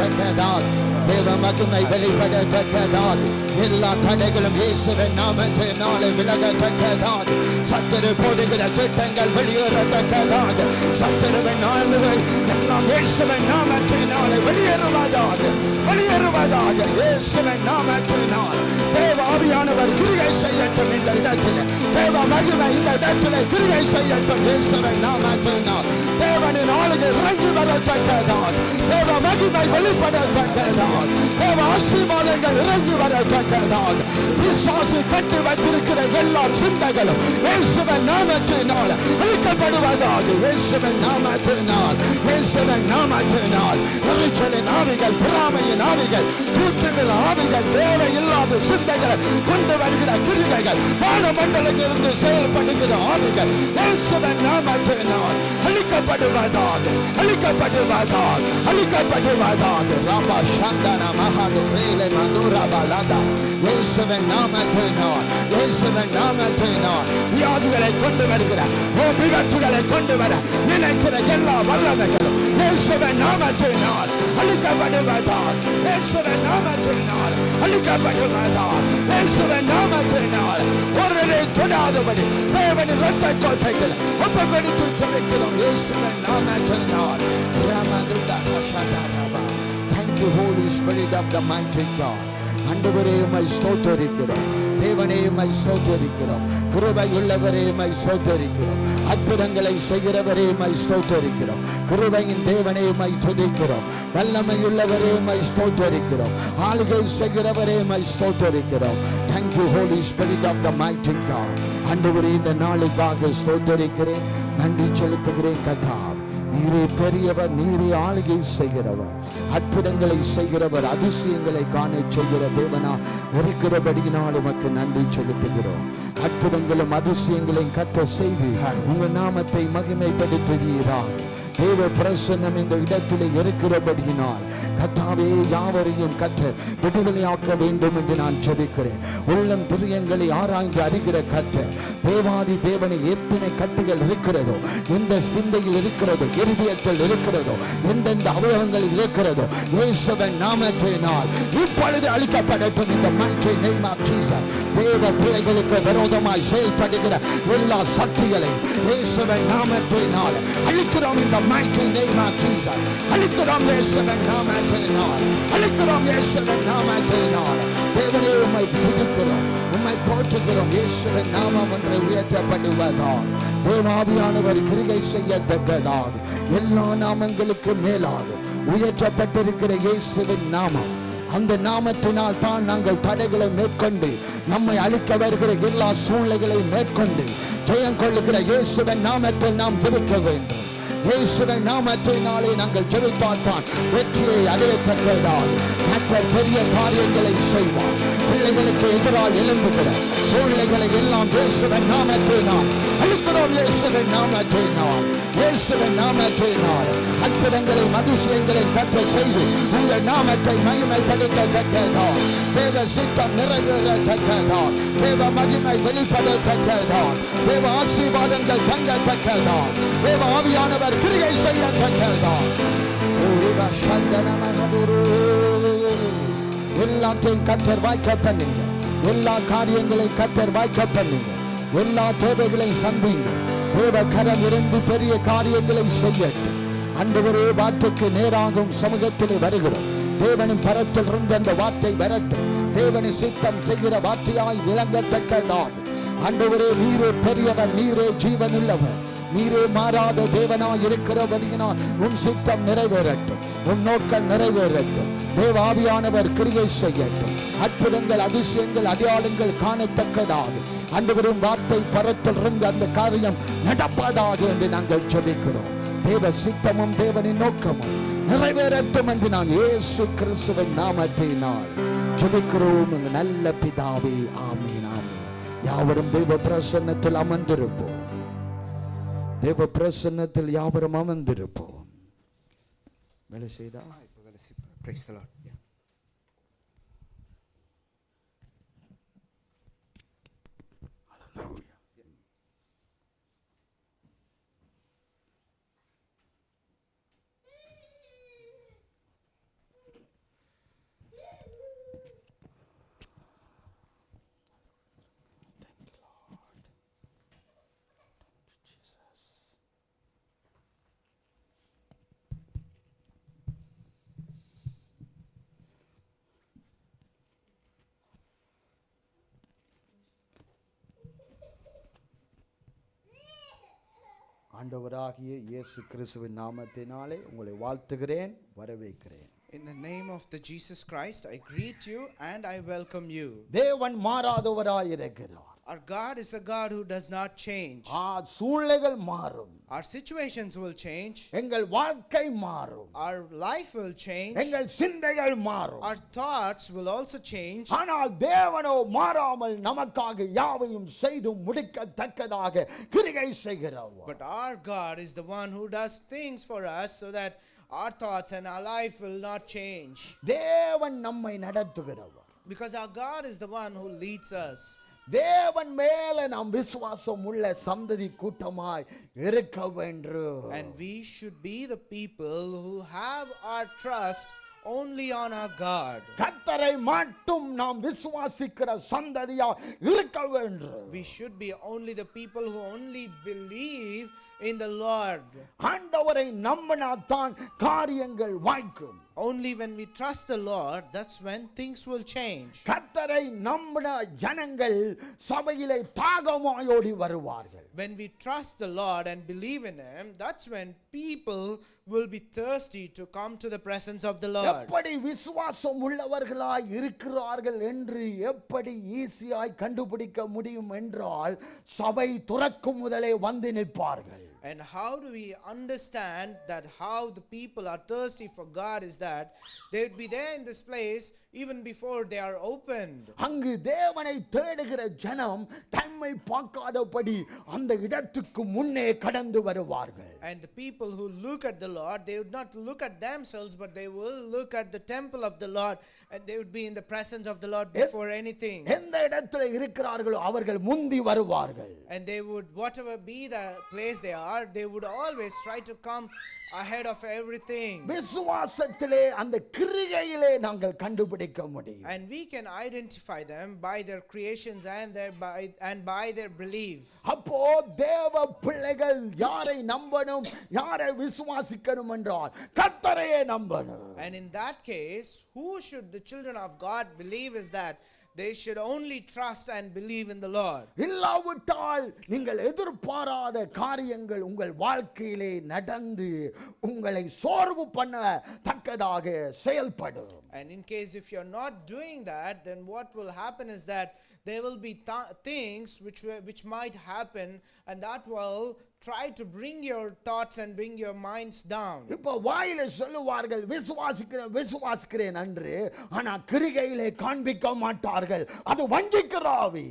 வெளிப்படத்தக்கதால் தேவ மகிமை வெளிப்படத்தக்கதால் எல்லா தடைகளும் இயேசுவின் நாமத்தினாலே விலகத்தக்கதால் சத்துரு போடுகிற திட்டங்கள் வெளியேறத்தக்கதாக சத்துருவின் நாள்கள் எல்லாம் இயேசுவின் நாமத்தினாலே வெளியேறுவதாக இயேசுவின் நாமத்தினால் தேவ ஆவியானவர் கிரியை செய்யட்டும் இந்த இடத்தில் தேவ மகிமை இந்த இடத்தில் கிரியை செய்யட்டும் இயேசுவின் நாமத்தினால் தேவனின் ஆளுகை இறங்கி வரத்தக்கதால் தேவ மகிமை வெளிப்படத்தக்கதால் தேவ ஆசீர்வாதங்கள் இறங்கி வரத்தக்கதால் விசுவாசி கட்டி வைத்திருக்கிற எல்லா சிந்தைகளும் இயேசுவின் நாமத்தினால் அழிக்கப்படுவதாக இயேசுவின் நாமத்தினால் எரிச்சலின் ஆவிகள் பொறாமையின் ஆவிகள் கூற்றுகிற ஆவிகள் தேவையில்லாத சிந்தைகளை கொண்டு வருகிற கிரிகைகள் வானமண்டலத்திலிருந்து செயல்படுகிற ஆவிகள் இயேசுவின் நாமத்தினால் அழிக்கப்படுவதாக ராபா சந்தன மகாதேவரே மதுரா பாலாதா இயேசுவின் நாமத்தினால் வியாதிகளை கொண்டு வருகிற விபத்துகளை கொண்டு வர நினைக்கிற எல்லா வல்லமைகளும் இயேசுவின் நாமத்தினால் அழிக்கப்படுவதாக இயேசுவின் நாமத்தினால் ஒருவரை தொடாதபடி தேவனின் இரத்த கோட்டைகள் ஒப்பு கொடுத்து ஜெபிக்கிறோம் இயேசுவின் நாமத்தினால். Thank you, Holy Spirit of the mighty God. ஆண்டவரே உம்மை ஸ்தோத்திரிக்கிறோம், தேவனே உம்மை ஸ்தோத்திரிக்கிறோம், கிருபை உள்ளவரே உம்மை ஸ்தோத்திரிக்கிறோம், அற்புதங்களை செய்கிறவரே உம்மை ஸ்தோத்திரிக்கிறோம், கிருபையின் தேவனே உம்மை துதிக்கிறோம், வல்லமை உள்ளவரே உம்மை ஸ்தோத்திரிக்கிறோம், ஆளுகை செய்கிறவரே உம்மை ஸ்தோத்திரிக்கிறோம். Thank you, Holy Spirit of the mighty God. ஆண்டவரே இந்த நாளுக்காக ஸ்தோத்திரிக்கிறேன், நன்றி செலுத்துகிறேன். கர்த்தாவே நீரே பெரியவர், நீரே ஆளுகை செய்கிறவர், அற்புதங்களை செய்கிறவர், அதிசயங்களை காண செய்கிற தேவனா இருக்கிறபடியினால் உமக்கு நன்றி செலுத்துகிறோம். அற்புதங்களும் அதிசயங்களையும் கர்த்தர் செய்து உங்கள் நாமத்தை மகிமைப்படுத்துவீராக. தேவ பிரசன்னம் இந்த இடத்திலே இருக்கிறபடியினால் கர்த்தாவே யாவரையும் கர்த்தர் விடுதலையாக்க வேண்டும் என்று நான் ஜெபிக்கிறேன். உள்ளம் திரியங்களை ஆராய்ந்து அறிகிற கர்த்தர் தேவாதி தேவனை எத்தனை கட்டுகள் இருக்கிறதோ, எந்த சிந்தையில் இருக்கிறதோ, இருதயத்தில் இருக்கிறதோ, எந்தெந்த அவயவங்களில் இருக்கிறதோ இயேசுவின் நாமத்தினால் இப்பொழுது அழிக்கப்படட்டும். இந்த mighty name of Jesus. தேவ பிள்ளைகளுக்கு விரோதமாய் செயல்படுகிற எல்லா சக்திகளை இயேசுவின் நாமத்தினால் அழிக்கிறோம். இந்த mighty name of Jesus. அழிக்கிறோம் இயேசுவின் நாமத்தினால், அழிக்கிறோம் இயேசுவின் நாமத்தினால். தேவனே உம்மை துதிக்கிறோம், உம்மை போற்றுகிறோம். இயேசுவின் நாமம் ஒன்று உயர்த்தப்படுவதால் தேவாவியானவர் கிரியை செய்யத்தக்கதாக எல்லா நாமங்களுக்கு மேலாக உயர்த்தப்பட்டிருக்கிற இயேசுவின் நாமம், அந்த நாமத்தினால் தான் நாங்கள் தடைகளை மேற்கொண்டு நம்மை அழிக்க வருகிற எல்லா சூழ்நிலைகளை மேற்கொண்டு ஜெயம் கொள்ளுகிற இயேசுவின் நாமத்தில் நாம் துதிக்க வேண்டும். இயேசுவின் நாமத்தினாலே நாங்கள் ஜெபித்தால்தான் வெற்றியை அடையத்தக்கதால் கர்த்தர் பெரிய காரியங்களை செய்வார். பிள்ளைகளுக்கு எதிராக எழும்புகிற சூழ்நிலைகளை எல்லாம் இயேசுவின் நாமத்தினால் அழிக்கிறோம். இயேசுவின் நாமத்தினால் அற்புதங்களையும் அதிசயங்களையும் கர்த்தர் செய்து உங்கள் நாமத்தை மகிமைப்படுத்தத்தக்கதால் தேவ சித்தம் நிறைவேறத்தக்கதால் தேவ மகிமை வெளிப்படத்தக்கதால் தேவ ஆசீர்வாதங்கள் தங்கத்தக்கதால் தேவ ஆவியானவர் கிரியை செய்யத்தக்கதால் எல்லாத்தையும் கர்த்தர் வாய்க்க பண்ணுங்க. எல்லா காரியங்களையும் கர்த்தர் வாய்க்க பண்ணுங்க. எல்லா தேவைகளையும் சந்திங்க. தேவ கரம் இருந்து பெரிய காரியங்களை செய்யட்டும். ஆண்டவரே வார்த்தைக்கு நேராகும் சமூகத்திலே வருகிறோம். தேவனின் பரத்தில் இருந்து அந்த வார்த்தை வரட்டும். தேவனின் சித்தம் செய்கிற வார்த்தையாய் விளங்கத்தக்கதாக ஆண்டவரே நீரே பெரியவர், நீரே ஜீவனுள்ளவர், நீரே மாறாத தேவனாய் இருக்கிறபடியினால் உன் சித்தம் நிறைவேறட்டும், உன் நோக்கம் நிறைவேறட்டும். தேவ ஆவியானவர் கிரியை செய்யட்டும். அற்புதங்கள் அதிசயங்கள் அடையாளங்கள் காணத்தக்கதாக ஆண்டவரின் வார்த்தை பரத்தில் இருந்து அந்த காரியம் நடப்பதாக என்று நாங்கள் ஜெபிக்கிறோம். தேவ சித்தமும் தேவனின் நோக்கமும் நிறைவேறட்டும் என்று நான் இயேசு கிறிஸ்துவின் நாமத்தினால் ஜெபிக்கிறோம். எங்கள் நல்ல பிதாவே, ஆமென், ஆமென். யாவரும் தேவ பிரசன்னத்தில் அமர்ந்திருப்போம். தேவ பிரசன்னத்தில் யாவரும் அமர்ந்திருப்போம். வேலை செய்தா? Praise the Lord. Yeah. Hallelujah. ஆண்டவராகிய இயேசு கிறிஸ்துவின் நாமத்தினாலே உங்களை வாழ்த்துகிறேன், வரவேற்கிறேன். In the name of the Jesus Christ, I greet you and I welcome you. தேவன் மாறாதவராயிருக்கிறார். Our God is a God who does not change. சூழ்நிலைகள் மாறும், Our situations will change. எங்கள் வாழ்க்கை மாறும், Our life will change. எங்கள் சிந்தைகள் மாறும். Our thoughts will also change. ஆனால் தேவனோ மாறாமல் நமக்காக யாவையும் செய்து முடிக்கத்தக்கதாக கிரியை செய்கிறவர். But our God is the one who does things for us so that our thoughts and our life will not change. தேவன் நம்மை நடத்துகிறவர். Because our God is the one who leads us. தேவன் மேல நாம் விசுவாசம் உள்ள சந்ததி கூட்டமாய் இருக்க வேண்டும். And we should be the people who have our trust only on our God. கர்த்தரை மட்டும் நாம் விசுவாசிக்கிற சந்ததியா இருக்க வேண்டும். We should be only the people who only believe in the Lord. ஆண்டவரை நம்பினாதான் காரியங்கள் வாய்க்கும். Only when we trust the Lord, that's when things will change. கர்த்தரை நம்பின ஜனங்கள் சபையிலே தாகமாய் ஓடி வருவார்கள். When we trust the Lord and believe in Him, that's when people will be thirsty to come to the presence of the Lord. எப்படி விசுவாசம் உள்ளவர்களாய் இருக்கிறார்கள் என்று எப்படி ஈஸியாய் கண்டுபிடிக்க முடியும் என்றால் சபை துறக்கும் முதலே வந்து நிற்பார்கள். And how do we understand that how the people are thirsty for God is that they would be there in this place even before they are opened. அங்கு தேவனை தேடுகிற ஜனம் தம்மை பார்க்காதபடி அந்த இடத்துக்கு முன்னே கடந்து வருவார்கள். And the people who look at the Lord, they would not look at themselves, but they will look at the temple of the Lord, and they would be in the presence of the Lord before anything. எந்த இடத்துல இருக்கிறார்களோ அவர்கள் முந்தி வருவார்கள். And they would, whatever be the place they are, they would always try to come ahead of everything. விசுவாசத்திலே அந்த கிரியையிலே நாங்கள் கண்டுபிடிக்க முடியும். And we can identify them by their creations and by their belief. அப்போ தேவ பிள்ளைகள் யாரை நம்பணும், யாரை விசுவாசிக்கணும் என்றால் கர்த்தரையே நம்பணும். And in that case, who should the children of God believe is that they should only trust and believe in the Lord. இல்லாவிட்டால் நீங்கள் எதிர்பாராத காரியங்கள் உங்கள் வாழ்க்கையிலே நடந்து உங்களை சோர்வு பண்ண தக்கதாக செயல்படும். And in case if you're not doing that, then what will happen is that there will be things which might happen, and that will try to bring your thoughts and bring your minds down. இப்போ வாயிலே சொல்லுவார்கள் விசுவாசிக்கிறேன் என்று, ஆனா கிரிகையிலே காண்பிக்க மாட்டார்கள். அது வஞ்சிக்கிற ஆவி.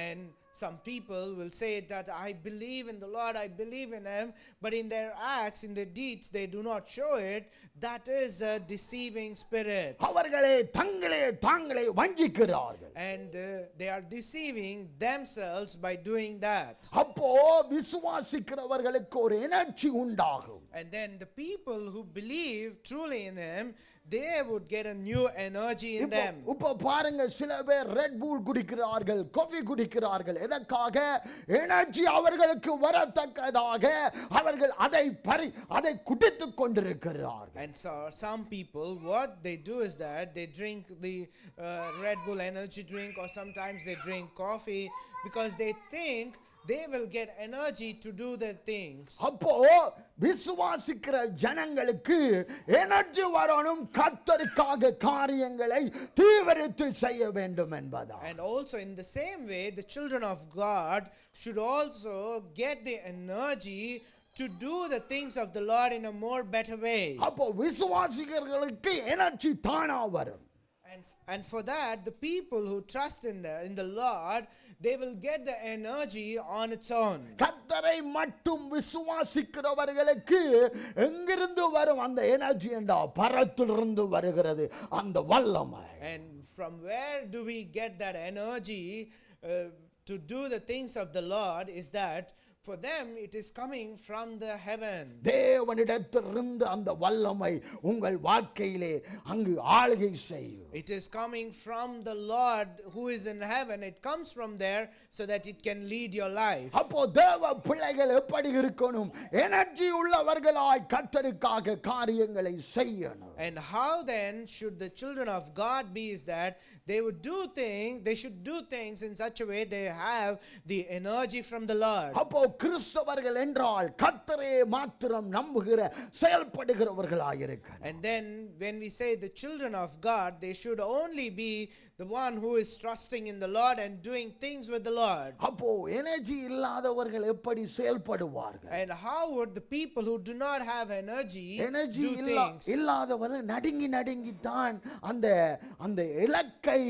And some people will say that I believe in the Lord, I believe in Him, but in their acts, in their deeds, they do not show it. That is a deceiving spirit. அவர்களே தாங்களே வஞ்சிக்கிறார்கள். And they are deceiving themselves by doing that. அப்போ விசுவாசிக்கிறவர்களுக்கு ஒரு energy உண்டாகும். And then the people who believe truly in Him, they would get a new energy in them. இப்போ பாருங்க, சில பேர் red pool குடிக்கிறார்கள், coffee குடிக்கிறார்கள். எதற்காக? எனர்ஜி அவர்களுக்கு வரத்தக்கதாக அவர்கள் அதை குடித்துக் கொண்டிருக்கிறார்கள். And so some people, what they do is that they drink the Red Bull energy drink, or sometimes they drink coffee because they think they will get energy to do their things. அப்போ விசுவாசிக்கிற ஜனங்களுக்கு energy வரணும், கர்த்தருக்காக காரியங்களை தீவிரத்து செய்ய வேண்டும் என்பதா. And also in the same way, the children of God should also get the energy to do the things of the Lord in a more better way. அப்போ விசுவாசிக்கிறவர்களுக்கு எனர்ஜி தானா வரும். And for that, the people who trust in the Lord, they will get the energy on its own. கர்த்தரை மட்டும் விசுவாசிக்கிறவர்களுக்கு எங்கிருந்து வரும் அந்த energy என்றா பரத்திலிருந்து வருகிறது அந்த வல்லமை. And from where do we get that energy to do the things of the Lord is that for them it is coming from the heaven. தேவனிடத்திலிருந்து அந்த வல்லமை உங்கள் வாழ்க்கையிலே அங்கு ஆளுகை செய்யும். It is coming from the Lord who is in heaven. It comes from there so that it can lead your life. அப்போ தேவ பிள்ளைகள் எப்படி இருக்கணும்? எனர்ஜி உள்ளவர்களாய் கர்த்தருக்காக காரியங்களை செய்யணும். And how then should the children of God be is that they should do things in such a way they have the energy from the Lord. அப்போ கிறிஸ்தவர்கள் என்றால் கர்த்தரே மாத்திரம் நம்புகிற செயல்படுகிறவர்களாயிருக்க. And then when we say the children of God, they should only be the one who is trusting in the Lord and doing things with the Lord. அப்போ energy இல்லாதவர்கள் எப்படி செயல்படுவார்கள்? And how would the people who do not have energy energy do things? இல்லாதவர்கள் நடுங்கித்தான் அந்த அந்த இலக்கை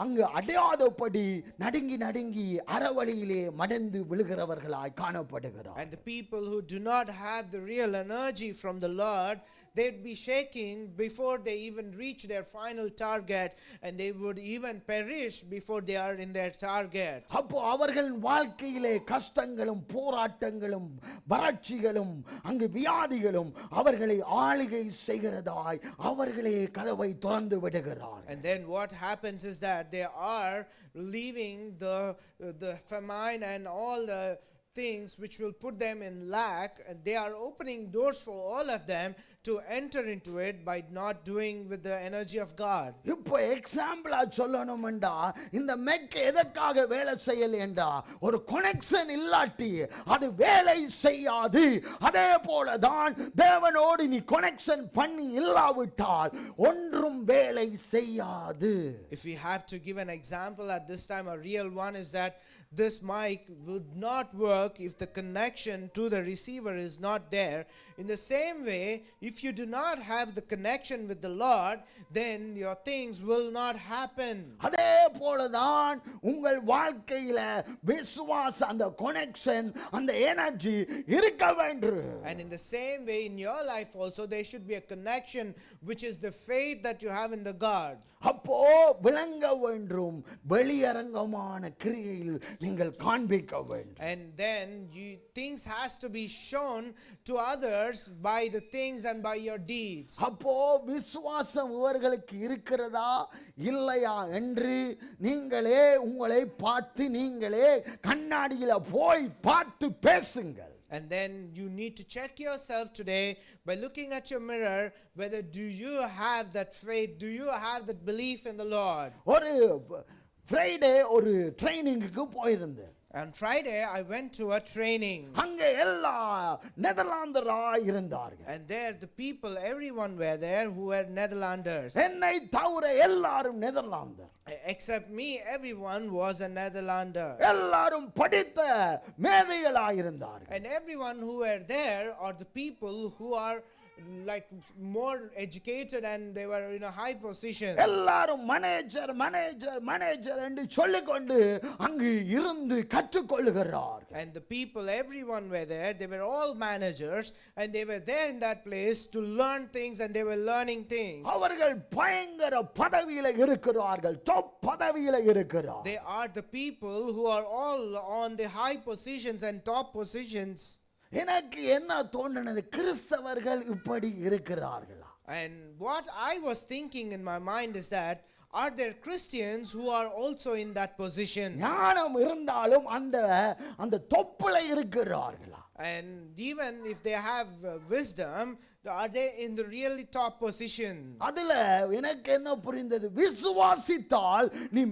அங்கு அடையாதபடி நடுங்கி அறவழியிலே மடந்து விழுகிறவர்களாய் காணப்படுகிறார். And the people who do not have the real energy from the Lord, they'd be shaking before they even reach their final target, and they would even perish before they are in their target. அப்போ அவர்கள் வாழ்க்கையிலே கஷ்டங்களும் போராட்டங்களும் வறட்சிகளும் அங்கு வியாதிகளும் அவர்களை ஆளுகை செய்கிறதாய் அவர்களே கதவை திறந்து விடுகிறார். And then what happens is that they are leaving the famine and all the things which will put them in lack, and they are opening doors for all of them to enter into it by not doing with the energy of God. இப்போ எக்ஸாம்பிளா சொல்லணும்டா இந்த மெக் எதற்காக வேலை செய்யலைண்டா ஒரு connection இல்லாட்டி அது வேலை செய்யாது. அதே போல தான் தேவனோடு நீ கனெக்ஷன் பண்ணி இல்லாவிட்டால் ஒன்றும் வேலை செய்யாது. If we have to give an example at this time, a real one is that this mic would not work if the connection to the receiver is not there. In the same way, if you do not have the connection with the Lord, then your things will not happen. அதே போலதான் உங்கள் வாழ்க்கையில விசுவாச அந்த connection அந்த energy இருக்க வேண்டும். And in the same way in your life also there should be a connection, which is the faith that you have in the God. அப்போ விளங்க வேண்டும், வெளியரங்கமான கிரியையில் நீங்கள் காண்பிக்க வேண்டும். And then things has to be shown to others by the things and by your deeds. அப்போ விசுவாசம் இவர்களுக்கு இருக்கிறதா இல்லையா என்று நீங்களே உங்களை பார்த்து நீங்களே கண்ணாடியில போய் பார்த்து பேசுங்கள். And then you need to check yourself today by looking at your mirror, whether do you have that faith, do you have that belief in the Lord. ஒரு ஃப்ரைடே ஒரு ட்ரைனிங்க்கு போயிருந்தேன். On Friday I went to a training. அங்கே எல்லா நெதர்லாந்தராய் இருந்தார்கள். And there the people, everyone were there who were Netherlanders. என்னை தவிர எல்லாரும் நெதர்லாந்தர். Except me, everyone was a Netherlander. எல்லாரும் படித்த மேதைகளாய் இருந்தார்கள். And everyone who were there are the people who are like more educated and they were in a high position. எல்லாரும் manager என்று சொல்லிக்கொண்டு அங்கு இருந்து கற்றுக்கொள்கிறார்கள். And the people, everyone were there, they were all managers and they were there in that place to learn things and they were learning things. அவர்கள் பயங்கர பதவியில இருக்கிறார்கள், டாப் பதவியில இருக்கிறார்கள். They are the people who are all on the high positions and top positions. எனக்கு என்ன தோன்றினது, கிறிஸ்தவர்கள் இப்படி இருக்கிறார்களா? And what I was thinking in my mind is that, are there Christians who are also in that position? ஞானம் இருந்தாலும் அந்த தொப்புல இருக்கிறார்களா? And even if they have wisdom, are they in the really top position? அதுல எனக்கு என்ன புரிந்தது, விசுவாசித்தால் நீ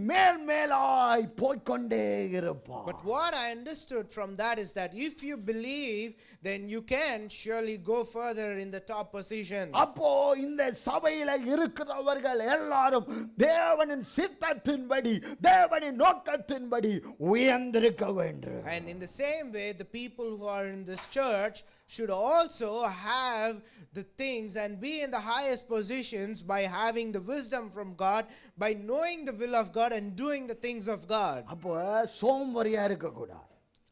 மேலாய் போய்க்கொண்டே இருப்பாய். But what I understood from that is that if you believe, then you can surely go further in the top position. அப்போ இந்த சபையில இருக்கிறவர்கள் எல்லாரும் தேவனின் சித்தத்தின்படி தேவனின் நோக்கத்தின்படி உயர்ந்திருக்க வேண்டும். And in the same way, the people who are in this church should also have the things and be in the highest positions by having the wisdom from God, by knowing the will of God and doing the things of God. அப்போ சோம்பேறியா இருக்க கூடாது.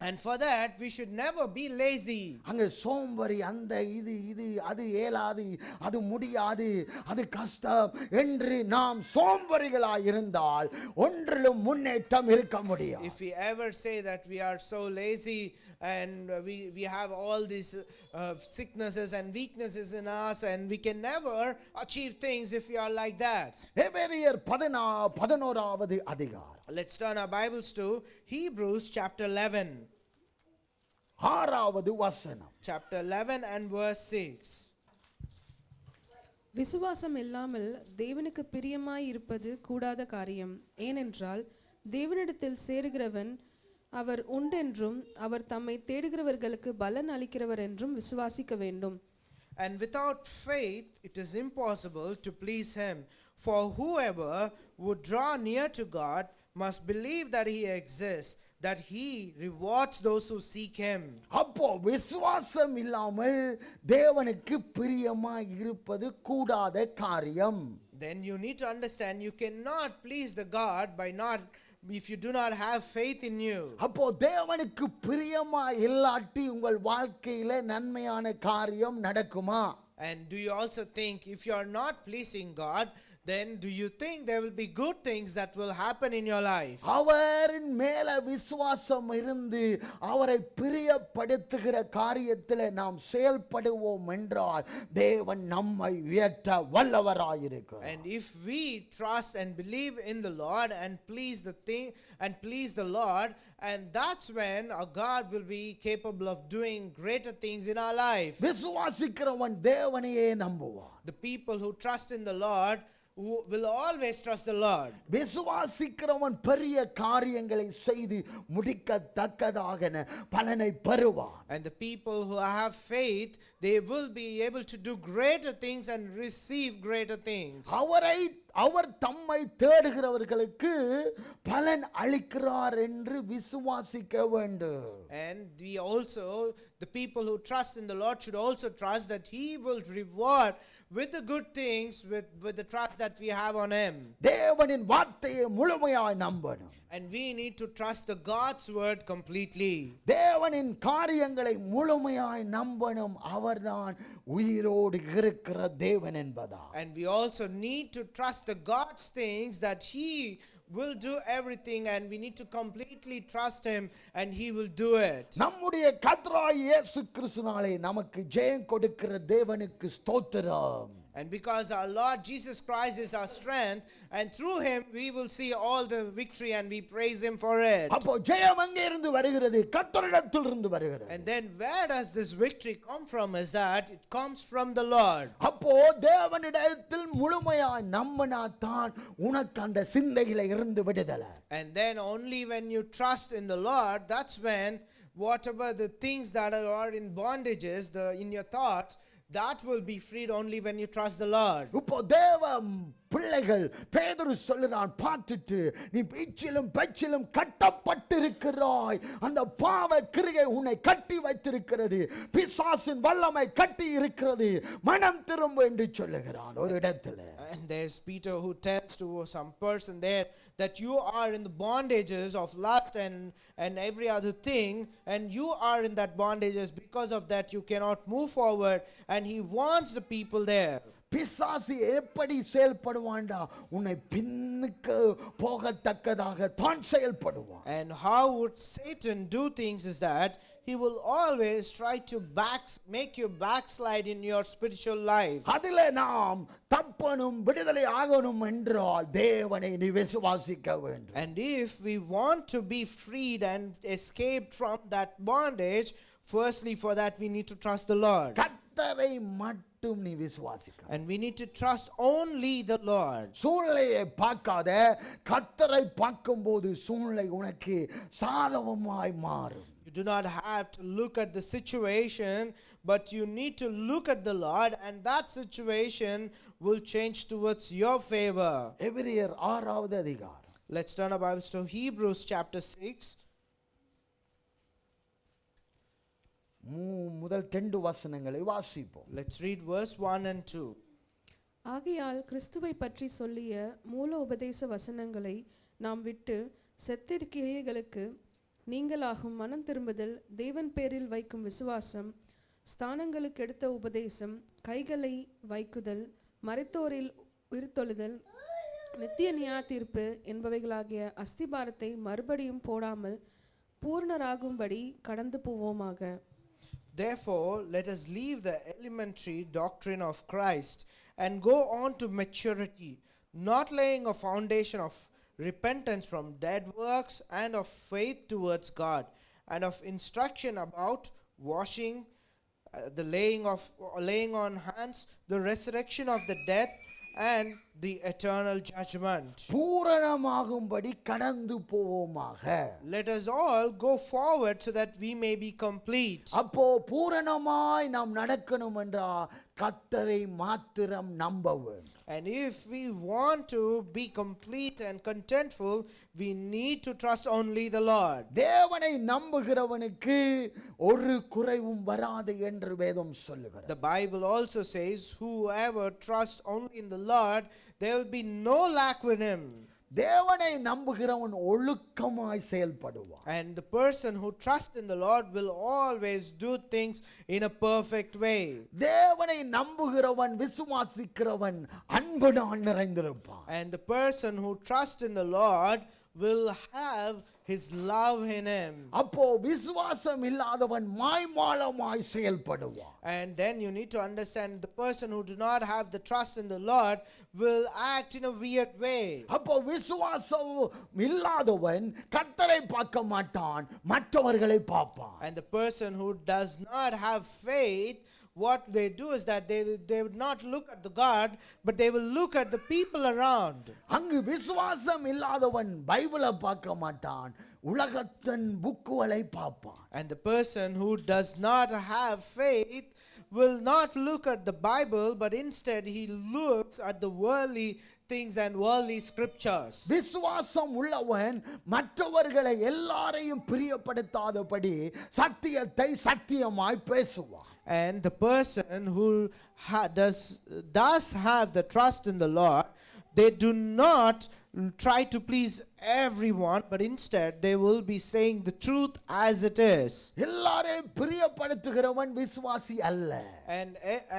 And for that we should never be lazy. அங்க சோம்பேறி அந்த இது அது ஏலாது, அது முடியாது, அது கஷ்டம் என்று நாம் சோம்பேறிகளாய் இருந்தால் ஒன்றிலும் முன்னேற்றம் இருக்க முடியாது. If we ever say that we are so lazy and we have all these sicknesses and weaknesses in us and we can never achieve things if we are like that. எபிரேயர் 11வது அதிகாரம். Let's turn our Bibles to Hebrews chapter 11. 6வது வசனம். Chapter 11 and verse 6. விசுவாசம் இல்லாமல் தேவனுக்கு பிரியமாய் இருப்பது கூடாத காரியம். ஏனென்றால் தேவனிடத்தில் சேருகிறவன் அவர் உண்டென்றும் அவர் தம்மை தேடுகிறவர்களுக்கு பலன் அளிக்கிறவர் என்றும் விசுவாசிக்க வேண்டும். And without faith it is impossible to please him. For whoever would draw near to God must believe that he exists, that he rewards those who seek him. அப்போ விசுவாசம் இல்லாமல் தேவனுக்கு பிரியமா இருப்பது கூடாத காரியம். Then you need to understand you cannot please the God by not, if you do not have faith in you. அப்போ தேவனுக்கு பிரியமா இல்லாட்டி உங்கள் வாழ்க்கையில நன்மையான காரியம் நடக்குமா? And do you also think if you are not pleasing God, then do you think there will be good things that will happen in your life? அவரின் மேல விசுவாசம் இருந்து அவரை பிரியப்படுத்துகிற காரியத்தில் நாம் செயல்படுவோம் என்றால் தேவன் நம்மை உயர்த்த வல்லவராயிருக்கிறார். And if we trust and believe in the Lord and please the Lord, and that's when our God will be capable of doing greater things in our life. விசுவாசிக்கிறவன் தேவனையே நம்புவான். The people who trust in the Lord who will always trust the Lord. விசுவாசிக்கிறவன் பெரிய காரியங்களை செய்து முடிக்கத்தக்கதாக பலனை பெறுவான். And the people who have faith, they will be able to do greater things and receive greater things. அவர் தம்மை தேடுகிறவர்களுக்கு பலன் அளிக்கிறார் என்று விசுவாசிக்க வேண்டும். And we also, the people who trust in the Lord should also trust that he will reward with the good things, with the trust that we have on him. தேவனின் வார்த்தையை முழுமையாய் நம்பணும். And we need to trust the God's word completely. தேவனின் காரியங்களை முழுமையாய் நம்பணும். அவர்தான் உயிரோடு இருக்கிற தேவன் என்பதா. And we also need to trust the God's things, that he will do everything, and we need to completely trust him and he will do it. நம்முடைய கர்த்தராகிய இயேசு கிறிஸ்துவினாலே நமக்கு ஜெயம் கொடுக்கிற தேவனுக்கு ஸ்தோத்திரம். And because our Lord Jesus Christ is our strength, and through him we will see all the victory, and we praise him for it. அப்போ ஜெயம் எங்கே இருந்து வருகிறது? கர்த்தரிடத்திலிருந்து வருகிறது. And then where does this victory come from? Is that it comes from the Lord. அப்போ தேவனிடத்தில் முழுமையாய் நம்பினாதான் உனக்கு அந்த சிந்தையில இருந்து விடுதலை. And then only when you trust in the Lord, that's when whatever the things that are in bondages, in your thoughts, that will be freed only when you trust the Lord. இப்போ தேவ பிள்ளைகள் பேதுரு சொல்லுறான், பார்த்துட்டு நீ பீச்சிலும் பெச்சிலும் கட்டப்பட்டிருக்கிறாய், அந்த பாவ கிரியை உன்னை கட்டி வைத்திருக்கிறது, பிசாசின் வல்லமை கட்டி இருக்கிறது, மனம் திரும்ப என்று சொல்லுகிறான் ஒரு இடத்துல. And there's Peter who tells to some person there that you are in the bondages of lust and every other thing, and you are in that bondages, because of that you cannot move forward, and he wants the people there. பிசாசு எப்படி செயல்படுவான்டா? உன்னை பின்னுக்கு போகத்தக்கதாக தான் செயல்படுவான். And how would Satan do things is that he will always try to make you backslide in your spiritual life. அதிலே நாம் தப்பணும் விடுதலை ஆகணும் என்றால் தேவனை நீ விசுவாசிக்க வேண்டும். And if we want to be freed and escaped from that bondage, firstly for that we need to trust the Lord. கர்த்தரை மட்டும் நீ விசுவாசிக்க. And we need to trust only the Lord. சூழ்நிலையை பார்க்காத, கர்த்தரை பார்க்கும்போது சூழ்நிலை உனக்கு சாதகமாய் மாறும். You do not have to look at the situation, but you need to look at the Lord, and that situation will change towards your favor. எபிரெயர் 6வது அதிகாரம். Let's turn our Bibles to Hebrews chapter 6. முதல் 2 வசனங்களை வாசிப்போம். Let's read verse 1 and 2. ஆகையால் கிறிஸ்துவை பற்றி சொல்லிய மூல உபதேச வசனங்களை நாம் விட்டு செத்திருக்கிறீர்களுக்கு நீங்களாகும் மனம் திரும்புதல், தேவன் பேரில் வைக்கும் விசுவாசம், ஸ்தானங்களுக்கு எடுத்த உபதேசம், கைகளை வைக்குதல், மரித்தோரில் உயிர்த்தெழுதல், நித்திய நியாய தீர்ப்பு என்பவைகளாகிய அஸ்திபாரத்தை மறுபடியும் போடாமல் பூர்ணராகும்படி கடந்து போவோமாக. Therefore, let us leave the elementary doctrine of Christ and go on to maturity, not laying a foundation of repentance from dead works and of faith towards God, and of instruction about washing, the laying on hands, the resurrection of the dead, and the eternal judgment. பூரணமாகும்படி கடந்து போவோமாக. Let us all go forward so that we may be complete. அப்போ பூரணமாய் நாம் நடக்கணும் என்றால் கர்த்தரை மாத்திரம் நம்ப வேண்டும். And if we want to be complete and contentful, we need to trust only the Lord. தேவனை நம்புகிறவனுக்கு ஒரு குறைவும் வராது என்று வேதம் சொல்லுகிறது. The Bible also says, whoever trusts only in the Lord, there will be no lack with him. தேவனை நம்புகிறவன் ஒழுக்கமாய் செயல்படுவான். And the person who trusts in the Lord will always do things in a perfect way. தேவனை நம்புகிறவன் விசுவாசிக்கிறவன் அன்புடன் நிறைந்திருப்பான். And the person who trusts in the Lord will have his love in him. அப்போ விசுவாசம் இல்லாதவன் மாய்மாலமாய் செயல்படுவான். And then you need to understand the person who do not have the trust in the Lord will act in a weird way. அப்போ விசுவாசம் இல்லாதவன் கர்த்தரை பார்க்க மாட்டான், மற்றவர்களை பார்ப்பான். And the person who does not have faith, what they do is that they would not look at the God, but they will look at the people around. அங்கு விசுவாசம் இல்லாதவன் பைபிளை பார்க்க மாட்டான், உலகத்தின் புக்குகளை பார்ப்பான். And the person who does not have faith will not look at the Bible, but instead he looks at the worldly things and worldly scriptures. விசுவாசம் உள்ளவன் மற்றவர்களை எல்லாரையும் பிரியப்படுத்தாதபடி சத்தியத்தை சத்தியமாய் பேசுவான். And the person who does have the trust in the Lord, they do not try to please everyone, but instead they will be saying the truth as it is. எல்லாரையும் பிரியப்படுத்துகிறவன் விசுவாசி அல்ல.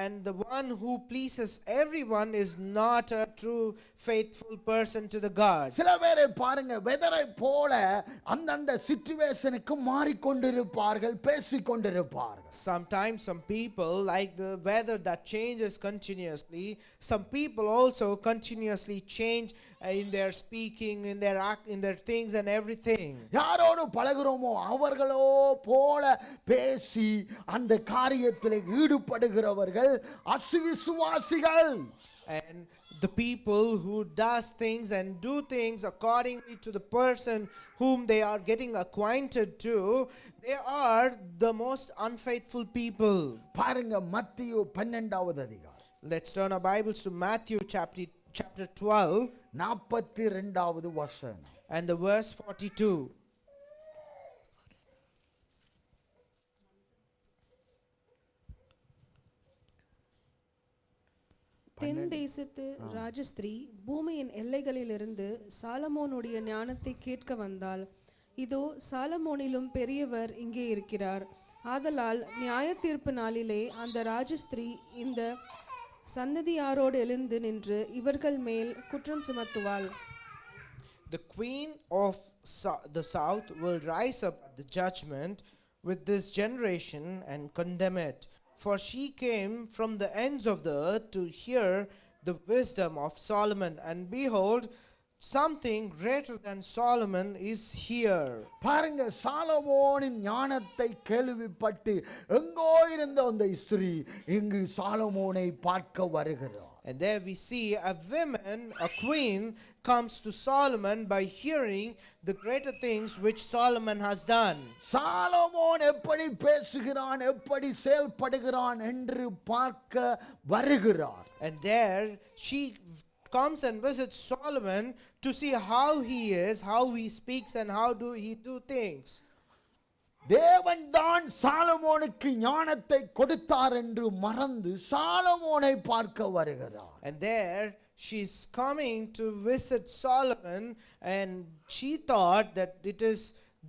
And the one who pleases everyone is not a true faithful person to the God. சில பேரை பாருங்க, வெதரை போல அந்தந்த சிச்சுவேஷனுக்கு மாறிக்கொண்டிருப்பார்கள், பேசிக்கொண்டிருப்பார்கள். Sometimes some people, like the weather that changes continuously, some people also continuously change in their speaking, in their act, in their things and everything. யாரோடு பழகுறோமோ அவர்களோ போல பேசி அந்த காரியத்தில் ஈடுபடுகிறவர்கள் அசுவிசுவாசிகள். And the people who does things and do things accordingly to the person whom they are getting acquainted to, they are the most unfaithful people. பாருங்க மத்தேயு 12வது அதிகாரம். Let's turn our Bibles to Matthew chapter 12 42வது வசனம். and the verse 42. தென் தேசத்து ராஜஸ்திரீ பூமியின் எல்லைகளிலிருந்து சாலமோனுடைய ஞானத்தை கேட்க வந்தாள். இதோ சாலமோனிலும் பெரியவர் இங்கே இருக்கிறார். ஆதலால் நியாய தீர்ப்பு நாளிலே அந்த ராஜஸ்திரீ இந்த சந்ததியாரோடு எழுந்து நின்று இவர்கள் மேல் குற்றம் சுமத்துவாள். The queen of the south will rise up at the judgment with this generation and condemn it. For she came from the ends of the earth to hear the wisdom of Solomon. And behold, something greater than Solomon is here. பாருங்க, சாலமோனின் ஞானத்தை கேள்விப்பட்டு எங்கோ இருந்த அந்த ஸ்திரீ இங்கு சாலமோனை பார்க்க வருகிறார். And there we see a queen comes to Solomon by hearing the greater things which Solomon has done. Solomon எப்படி பேசுகிறான், எப்படி செயல்படுகிறான் என்று பார்க்க வருகிறார். And there she comes and visits Solomon to see how he is, how he speaks, and how he do things. தேவன் தான் சாலமோனுக்கு ஞானத்தை கொடுத்தார் என்று மறந்து சாலமோனை பார்க்க வருகிறார். And there she's coming to visit Solomon, and she thought that it is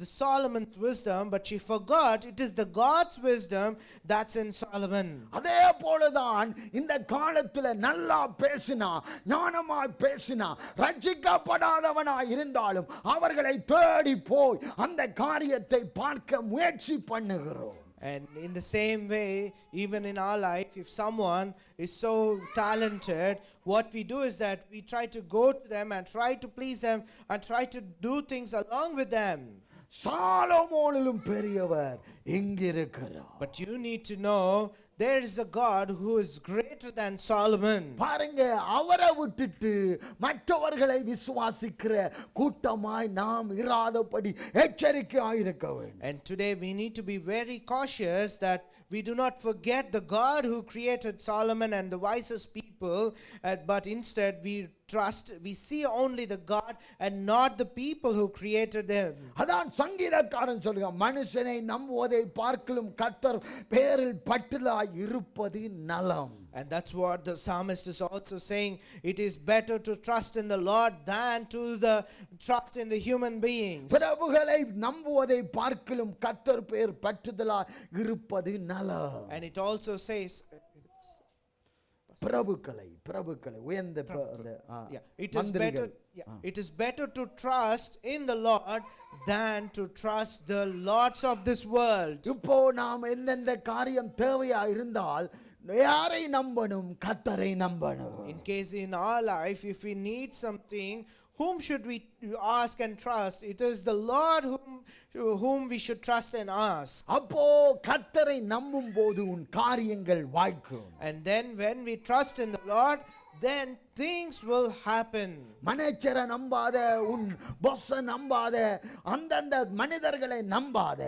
the Solomon's wisdom, but she forgot it is the God's wisdom that's in Solomon. அதே போலதான் இந்த காலத்துல நல்லா பேசினா, ஞானமாய் பேசினா, ரட்சிக்கப்படாதவனாய் இருந்தாலும் அவர்களை தேடி போய் அந்த காரியத்தை பார்க்க முயற்சி பண்ணுகிறோம். And in the same way, even in our life, if someone is so talented, what we do is that we try to go to them and try to please them and try to do things along with them. சாலமோனிலும் பெரியவர் எங்கிருக்கிறார்? But you need to know there is a God who is greater than Solomon. பாருங்க, அவரை விட்டுட்டு மற்றவர்களை விசுவாசிக்கிற கூட்டமாய் நாம் இராதபடி எச்சரிக்கையாய் இருக்க வேண்டும். And today we need to be very cautious that we do not forget the God who created Solomon and the wisest people, but instead we see only the God and not the people who created them. அதான் சங்கீதக்காரன் சொல்லுங்க, மனுஷனை நம்புவதை பார்க்கலும் கர்த்தர் பேரில் பற்றுதலாய் இருப்பது நலம். And that's what the psalmist is also saying. It is better to trust in the Lord than to the trust in the human beings. பிரபுகளை நம்புவதை பார்க்கலும் கர்த்தர் பேர் பற்றுதலாய் இருப்பது நலம். And it also says பிரபுக்களை உயர்ந்த it is better to trust in the Lord than to trust the lords of this world. இப்போ நாம் எந்தெந்த காரியம் தேவையா இருந்தால் யாரை நம்பணும்? கர்த்தரை நம்பணும். In case in our life, if we need something, whom should we ask and trust? It is the Lord whom we should trust and ask. அப்போ கர்த்தரை நம்பும் போது உன் காரியங்கள் வாய்க்கும். And then when we trust in the Lord, then things will happen. மனேச்சரை நம்பாத, உன் பொஸ்ஸை நம்பாத, அந்தந்த மனிதர்களை நம்பாத,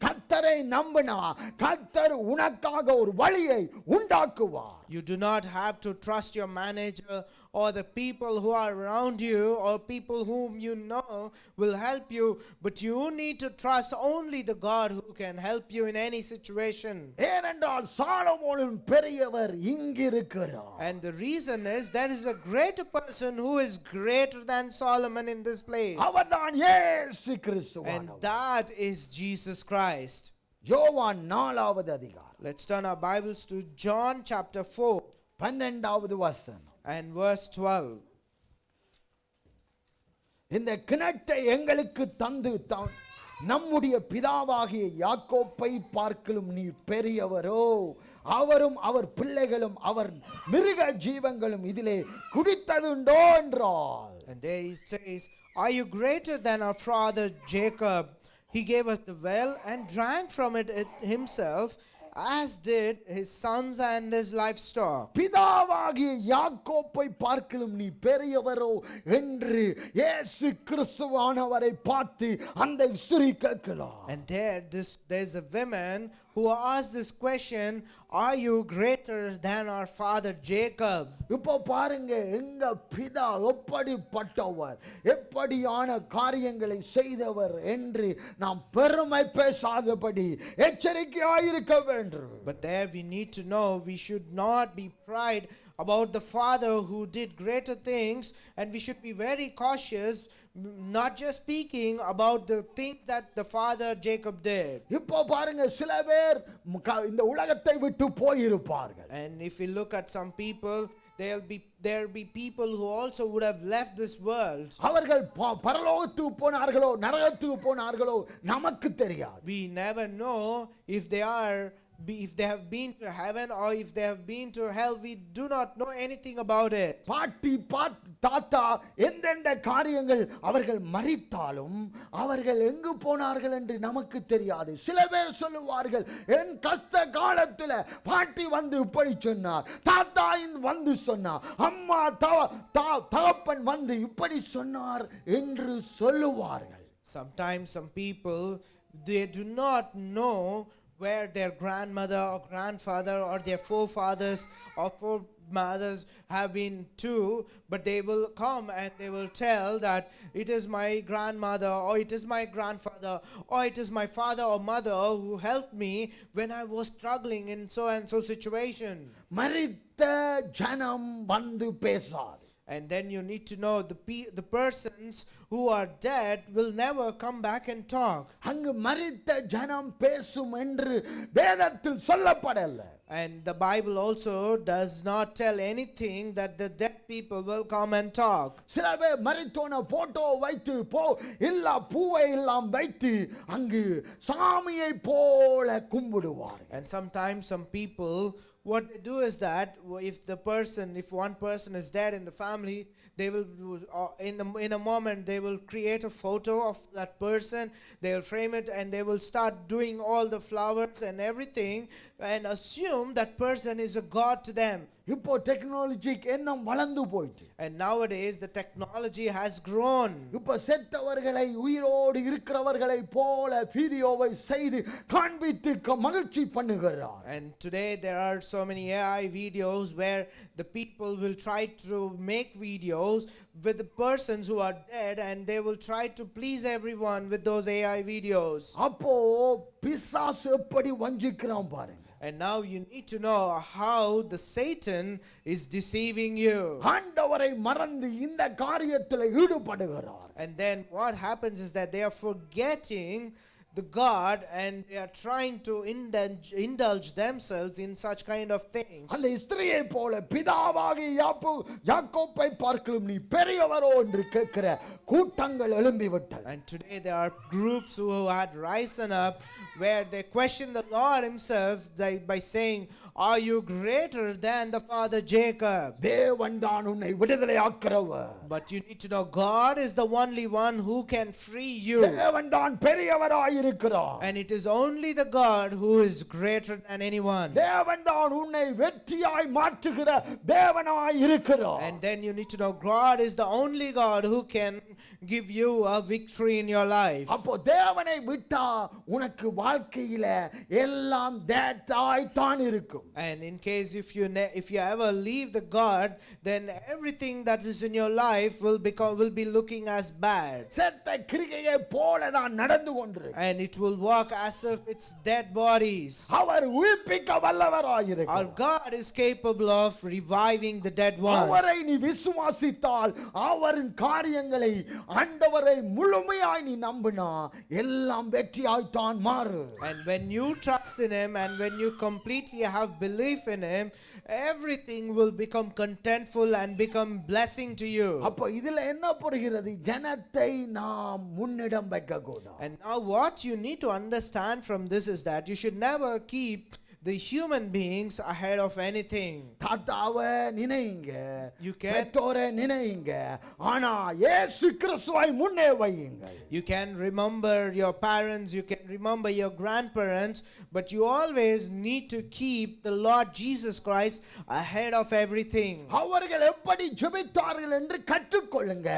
கர்த்தரை நம்பினா கர்த்தர் உனக்காக ஒரு வழியை உண்டாக்குவார். You do not have to trust your manager or the people who are around you or people whom you know will help you, but you need to trust only the God who can help you in any situation. ஏனென்றால் சாலமோனின் பெரியவர் இங்கிருக்கிறார். And the reason is there is a greater person who is greater than Solomon in this place. அவர்தான் இயேசு And Kristu. that is Jesus Christ. யோவான் 4வது அதிகாரம் Let's turn our Bibles to John chapter 4 12வது வசனம். and verse 12. இந்த கிணற்றை எங்களுக்கு தந்து நம்முடைய பிதாவாகிய யாக்கோப்பை பார்க்கலும் நீ பெரியவரோ, அவரும் அவர் பிள்ளைகளும் அவர் மிருக ஜீவங்களும் இதிலே குடித்ததுண்டோ என்றால். And there it says, are you greater than our father Jacob? He gave us the well and drank from it himself, as did his sons and his livestock. பிதாவாகிய யாக்கோப்பை பார்க்கலும் நீ பெரியவரோ என்று இயேசு கிறிஸ்துவானவரை பார்த்து அந்த ஸ்திரீ கேட்கிறார். And there's a woman who asked this question, are you greater than our father Jacob? இப்போ பாருங்க, எங்க பிதா எப்படிப்பட்டவர், எப்படியான காரியங்களை செய்தவர் என்று நாம் பெருமை பேசாதபடி எச்சரிக்கையாயிருக்க வேண்டும். But there we need to know we should not be pride about the father who did greater things, and we should be very cautious, not just speaking about the things that the father Jacob did. இப்போ பாருங்க, சில பேர் இந்த உலகத்தை விட்டு போயிருப்பார்கள். And if we look at some people, there'll be people who also would have left this world. அவர்கள் பரலோகத்துக்கு போனார்களோ நரகத்துக்கு போனார்களோ நமக்கு தெரியாது. We never know if they have been to heaven or if they have been to hell. We do not know anything about it. பாட்டி தாத்தா எந்தெந்த காரியங்கள் அவர்கள் மரித்தாலும் அவர்கள் எங்கு போனார்கள் என்று நமக்கு தெரியாது. சில பேர் சொல்லுவார்கள், என் கஷ்ட காலத்தில் பாட்டி வந்து இப்படி சொன்னார், தாத்தா வந்து சொன்னார், அம்மா தகப்பன் வந்து இப்படி சொன்னார் என்று சொல்லுவார்கள். Sometimes some people, they do not know where their grandmother or grandfather or their forefathers or foremothers have been to, but they will come and they will tell that it is my grandmother or it is my grandfather or it is my father or mother who helped me when I was struggling in so and so situation. மரித்த ஜனம் வந்து பேசாது. And then you need to know the persons who are dead will never come back and talk. அங்கு மரித்த ஜனம் பேசும் என்று வேதத்தில் சொல்லப்படல. And the Bible also does not tell anything that the dead people will come and talk. சில பேர் மரித்தோன photo வைத்து இல்ல பூவை எல்லாம் வைத்து அங்கு சாமியை போல கும்பிடுவார். And sometimes some people what they do is that if one person is dead in the family, they will in a moment they will create a photo of that person, they will frame it, and they will start doing all the flowers and everything and assume that person is a god to them. இப்போ டெக்னாலஜிக்கு எண்ணம் வளர்ந்து போயிட்டு, And nowadays the technology has grown. இப்போ செத்தவர்களை உயிரோடு இருக்கிறவர்களை போல வீடியோவை செய்து காண்பித்து மகிழ்ச்சி பண்ணுகிறார். And today there are so many AI videos where the people will try to make videos with the persons who are dead, and they will try to please everyone with those AI videos. அப்போ பிசாசு எப்படி வஞ்சிக்கிறான் பாருங்க. And now you need to know how the Satan is deceiving you. ஆண்டவரை மறந்து இந்த காரியத்தில் ஈடுபடுகிறார். And then what happens is that they are forgetting the God, and they are trying to indulge themselves in such kind of things. அந்த ஸ்திரியை போல பிதாவாகிய யாக்கோப்பை பார்க்கலும் நீ பெரியவரோ என்று கேட்கிற கூட்டங்கள் எழும்பி விட்டது. And today there are groups who had risen up where they question the Lord himself by saying, are you greater than the father Jacob? தேவன் தான் உன்னை விடுதலை ஆக்குறவர். But you need to know God is the only one who can free you. தேவன் தான் பெரியவராய் இருக்கிறார். And it is only the God who is greater than anyone. தேவன் தான் உன்னை வெற்றியாய் மாற்றுகிற தேவனாய் இருக்கிறார். And then you need to know God is the only God who can give you a victory in your life. அப்போ தேவனை விட்டா உனக்கு வாழ்க்கையில எல்லாம் தேட்டாய் தான் இருக்கும். And in case if you ever leave the God, then everything that is in your life will be looking as bad. செத்த கிரிகையை போல தான் நடந்து கொண்டிருக்கும். And it will walk as if it's dead bodies. அவர் உயிர்ப்பிக்க வல்லவராய் இருக்கிறார். Our God is capable of reviving the dead ones. அவரை நீ விசுவாசித்தால் அவரின் காரியங்களை ஆண்டவரை முழுமையாய் நீ நம்பினா எல்லாம் வெற்றியாய் தான் மாறும். And when you trust in him, and when you completely have belief in him, everything will become contentful and become blessing to you. அப்ப இதுல என்ன புரிகிறது? ஜனத்தை நாம் முன்னிடம் வைக்க கூடாது. And now what you need to understand from this is that you should never keep the human beings ahead of anything. தாத்தாவை நினைங்க, You can பெற்றோரை நினைங்க, ஆனா இயேசு கிறிஸ்துவை முன்னே வையுங்கள். You can remember your parents, you can remember your grandparents, but you always need to keep the Lord Jesus Christ ahead of everything. அவர்கள் எப்படி ஜெபித்தார்கள் என்று கற்றுக்கொள்ளுங்க,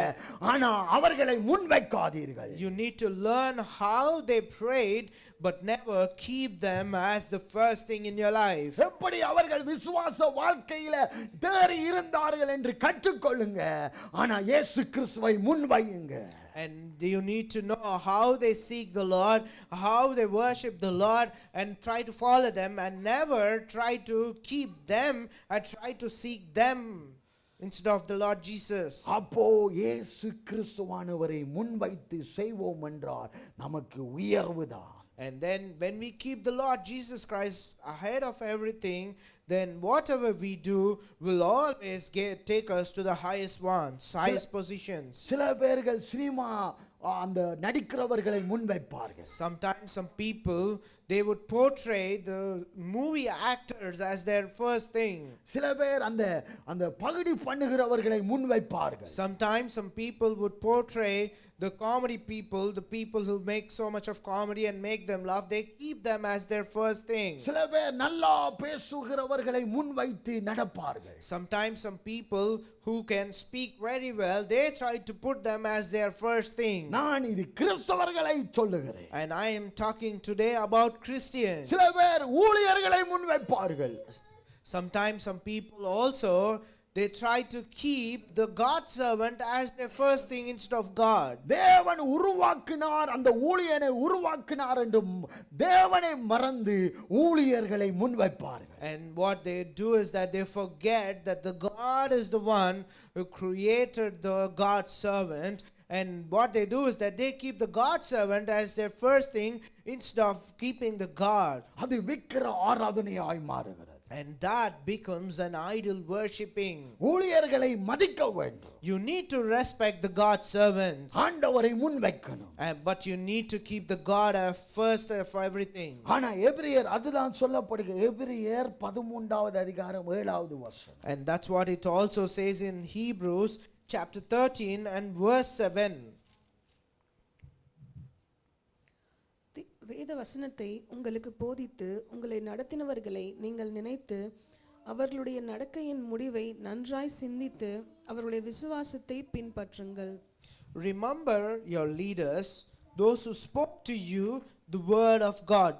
ஆனா அவர்களை முன் வைக்காதீர்கள். You need to learn how they prayed, but never keep them as the first thing in your life. எப்படி அவர்கள் விசுவாச வாழ்க்கையில தேறி இருந்தார்கள் என்று கற்றுக்கொள்ளுங்க, ஆனா இயேசு கிறிஸ்துவை முன் வையுங்க. And you need to know how they seek the Lord, how they worship the Lord, and try to follow them, and never try to keep them and try to seek them instead of the Lord Jesus. அப்போ இயேசு கிறிஸ்துவானவரை முன் வைத்து செய்வோம் என்றால் நமக்கு உயர்வுதான். And then when we keep the Lord Jesus Christ ahead of everything, then whatever we do will always take us to the highest ones, highest positions. சில பேர்கள் cinema அந்த நடிக்கிறவர்களை முன்வைப்பார்கள். Sometimes some people, they would portray the movie actors as their first thing. சில பேர் அந்த அந்த பகடி பண்ணுகிறவர்களை முன்வைப்பார்கள். Sometimes some people would portray the comedy people, the people who make so much of comedy and make them laugh, they keep them as their first thing. சில பேர் நல்லா பேசுகிறவர்களை முன்வைத்து நடப்பார்கள். Sometimes some people who can speak very well, they try to put them as their first thing. நான் இது கிறிஸ்தவர்களை சொல்லுகிறேன். And I am talking today about Christians. சில பேர் ஊழியர்களை முன்வைப்பார்கள். Sometimes some people also, they try to keep the God servant as their first thing instead of God. தேவன் உருவாக்கினார், அந்த ஊழியனை உருவாக்கினார் என்று தேவனை மறந்து ஊழியர்களை முன்வைப்பார்கள். And what they do is that they forget that the God is the one who created the God servant. And what they do is that they keep the God servant as their first thing instead of keeping the God. அது விக்கிர ஆராதனையாய் மாறுகிறது. And that becomes an idol worshipping. ஊழியர்களை மதிக்க வேண்டும். You need to respect the God's servants. ஆண்டவரை முன்வைக்கணும். But you need to keep the God first of everything. ஆனா எபிரியர் அதுதான் சொல்லப்படுகிறது. எபிரியர் 13வது அதிகாரம் 7வது வசனம். And that's what it also says in Hebrews chapter 13 and verse 7. வேத வசனத்தை உங்களுக்கு போதித்து உங்களை நடத்தினவர்களை நீங்கள் நினைத்து அவர்களுடைய நடக்கையின் முடிவை நன்றாய் சிந்தித்து அவர்களுடைய விசுவாசத்தை பின்பற்றுங்கள். Remember your leaders, those who spoke to you the word of God.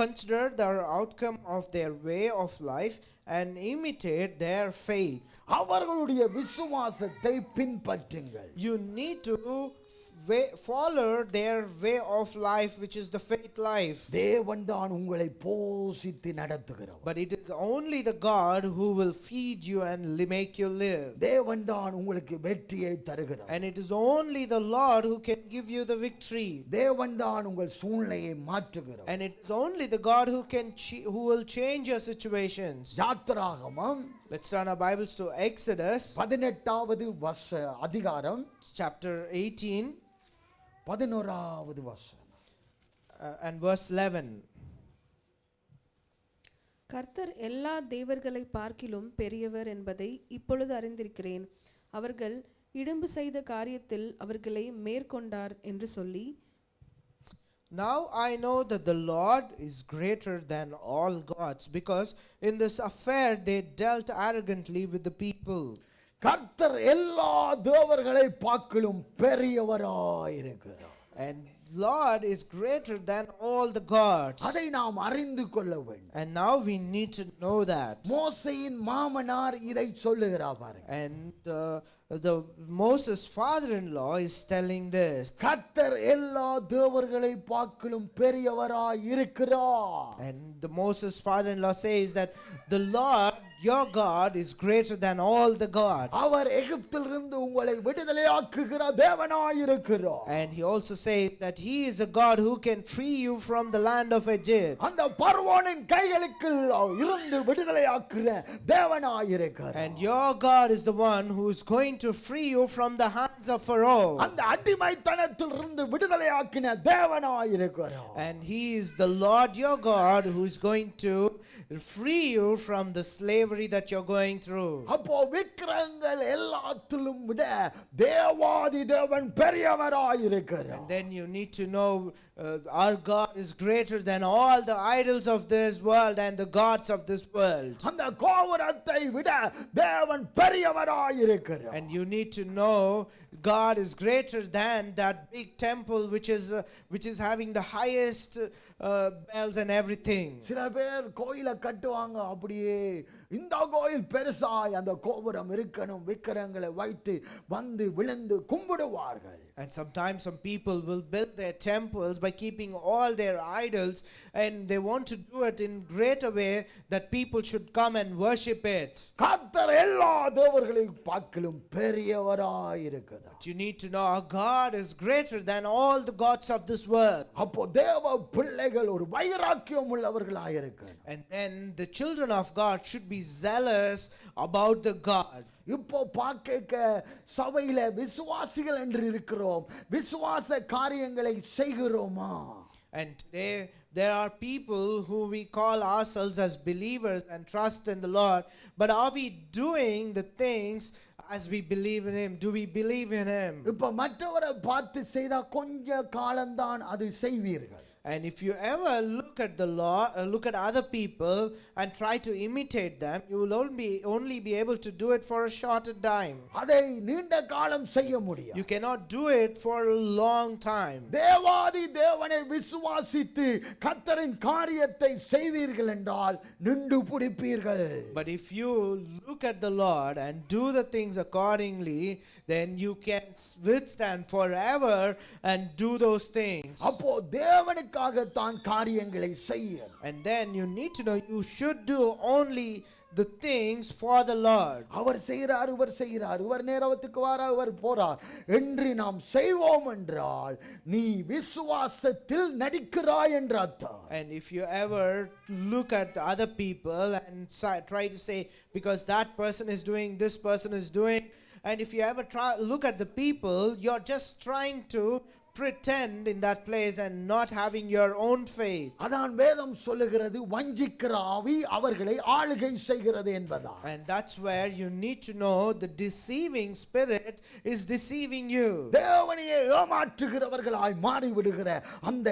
Consider the outcome of their way of life and imitate their faith. அவர்களுடைய விசுவாசத்தை பின்பற்றுங்கள். You need to follow their way of life, which is the faith life. தேவன் தான் உங்களை போஷித்து நடத்துகிறவர். But it is only the God who will feed you and make you live. தேவன் தான் உங்களுக்கு வெற்றியை தருகிறார். And it is only the Lord who can give you the victory. தேவன் தான் உங்கள் சூழ்நிலையை மாற்றுகிறார். And it is only the God who will change your situations. யாத்திராகமம், Let's turn our Bibles to Exodus 18வது அதிகாரம் chapter 18 11வது வசனம் and verse 11. கர்த்தர் எல்லா தேவர்களை பார்க்கிலும் பெரியவர் என்பதை இப்பொழுது அறிந்திருக்கிறேன். அவர்கள் இடும்பு செய்த காரியத்தில் அவர்களை மேற்கொண்டார் என்று சொல்லி, Now I know that the Lord is greater than all gods, because in this affair they dealt arrogantly with the people. கர்த்தர் எல்லா தேவர்களை பார்க்கிலும் பெரியவராயிருக்கிறார். And Lord is greater than all the gods. அதை நாம் அறிந்து கொள்ள வேண்டும். And now we need to know that. மோசேயின் மாமனார் இதை சொல்லுகிறார் பாருங்க. And the Moses' father-in-law is telling this. கர்த்தர் எல்லா தேவர்களை பார்க்கிலும் பெரியவராய் இருக்கிறார். And the Moses' father-in-law says that the Lord your God is greater than all the gods. அவர் எகிப்திலிருந்து உங்களை விடுதலையாக்குகிற தேவனாய் இருக்கிறார். And he also says that he is a God who can free you from the land of Egypt. அந்த பார்வோனின் கைகளுக்கு இருந்து விடுதலையாக்குகிற தேவனாய் இருக்கிறார். And your God is the one who is going to free you from the hands of Pharaoh. அந்த அடிமைத்தனத்திலிருந்து விடுதலையாக்கின தேவனாய் இருக்கிறார். And he is the Lord your God who is going to free you from the slavery that you're going through. அப்போ விக்கிரகங்கள் எல்லாத்திலும் விட தேவாதி தேவன் பெரியவராய் இருக்கிறார். And then you need to know our God is greater than all the idols of this world and the gods of this world. அந்த கோபுரத்தை விட தேவன் பெரியவராய் இருக்கிறார். And you need to know God is greater than that big temple which is having the highest bells and everything. சில பேர் கோயிலை கட்டுவாங்க, அப்படியே இந்த கோயில் பெருசாய் அந்த கோபுரம் இருக்கணும், விக்கிரகங்களை வைத்து வந்து விழுந்து கும்பிடுவார்கள். And sometimes some people will build their temples by keeping all their idols, and they want to do it in greater way that people should come and worship it. கர்த்தர் எல்லா தேவர்களையும் பார்க்கிலும் பெரியவராய் இருக்கிறார். You need to know our God is greater than all the gods of this world. அப்போ தேவ பிள்ளைகள் ஒரு வைராக்கியம் உள்ளவர்களாய் இருக்கணும். And then the children of God should be zealous about the God. இப்போ பார்க்க சபையில விசுவாசிகள் என்று இருக்கிறோம், விசுவாச காரியங்களை செய்கிறோமா? And today there are people who we call ourselves as believers and trust in the Lord, but are we doing the things as we believe in Him? Do we believe in Him? இப்போ மற்றவரை பார்த்து செய்தா கொஞ்ச காலம்தான் அது செய்வீர்கள். And if you ever look at the law, look at other people and try to imitate them, you will only be able to do it for a short time. அதை நீண்ட காலம் செய்ய முடியும். You cannot do it for a long time. தேவாதி தேவனை விசுவாசித்து கர்த்தரின் காரியத்தை செய்வீர்கள் என்றால் நின்று பிடிப்பீர்கள். But if you look at the Lord and do the things accordingly, then you can withstand forever and do those things. அப்போ தேவனுக்காக தான் காரியங்களை செய்ய. And then you need to know you should do only the things for the Lord. அவர் செய்கிறார், இவர் செய்கிறார், இவர் நேரத்துக்கு வாரார், இவர் போறார் என்று நாம் செய்வோம் என்றால் நீ விசுவாசத்தில் நடிக்கிறாய் என்று அர்த்தம். And if you ever look at the other people and try to say, because that person is doing, this person is doing, and if you ever look at the people, you're just trying to pretend in that place and not having your own faith. அதான் வேதம் சொல்லுகிறது வஞ்சிக்கிற ஆவி அவர்களை ஆளுகை செய்கிறது என்பதா. And that's where you need to know the deceiving spirit is deceiving you. தேவனையே ஏமாற்றுகிறவர்களாய் மாறி விடுகிற அந்த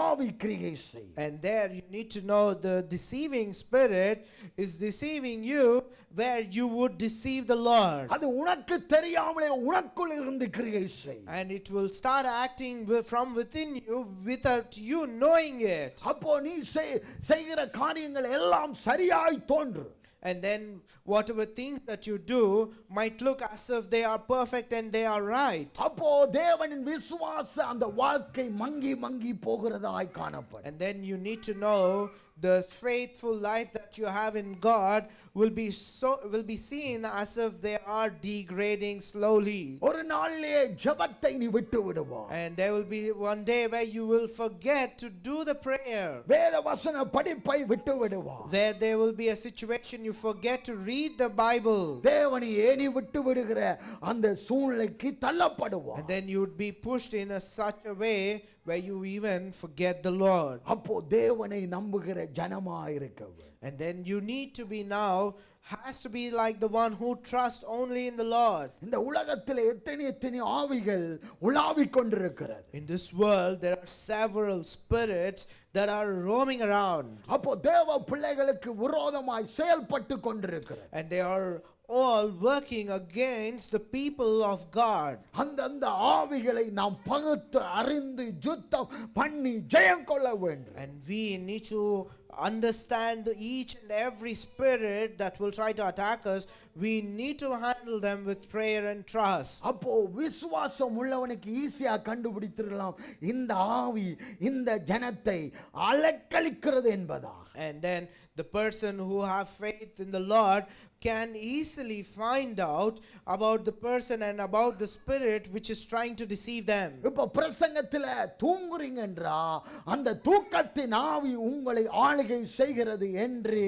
ஆவி கிரியை செய். And there you need to know the deceiving spirit is deceiving you, where you would deceive the Lord. அது உனக்கு தெரியாமலே உனக்குள் இருந்து கிரியை செய். And it will start acting from within you without you knowing it. அப்போ நீ செய்கிற காரியங்கள் எல்லாம் சரியாய் தோன்று. And then whatever things that you do might look as if they are perfect and they are right. அப்போ தேவனின் விசுவாச அந்த வாழ்க்கை மங்கி மங்கி போகிறதாய் காணப்படும். And then you need to know the faithful life that you have in God will be seen as if they are degrading slowly. ஒரு நாளிலே ஜெபத்தை நீ விட்டு விடுவாய். And there will be one day where you will forget to do the prayer. வேத வசன படிப்பை விட்டு விடுவாய். There will be a situation you forget to read the Bible. தேவனையே நீ விட்டு விடுகிற அந்த சூழ்நிலைக்கு தள்ளப்படுவாய். And then you would be pushed in such a way where you even forget the Lord. அப்போ தேவனை நம்புகிற ஜனமாய் இருக்கவும். And then you need to be now has to be like the one who trusts only in the Lord. இந்த உலகத்திலே எத்தனை ஆவிகள் உலாவிக் கொண்டிருக்கிறது. In this world there are several spirits that are roaming around. அப்போ தேவ பிள்ளைகளுக்கு விரோதமாய் செயல்பட்டு கொண்டிருக்கிறது. And they are all working against the people of God. அந்த ஆவிகளை நாம் பகுத்து அறிந்து யுத்தம் பண்ணி ஜெயம் கொள்ள வேண்டும். And we need to understand each and every spirit that will try to attack us. We need to handle them with prayer and trust. அப்போ விசுவாசம் உள்ளவனுக்கு ஈஸியா கண்டுபிடித்திரலாம் இந்த ஆவி இந்த ஜனத்தை அலக்களிக்கிறது என்பதா. And then the person who have faith in the Lord can easily find out about the person and about the spirit which is trying to deceive them. இப்போ பிரசங்கத்திலே தூங்குறீங்கன்றா அந்த தூக்கத்தின் ஆவி உங்களை ஆளுகை செய்கிறது என்று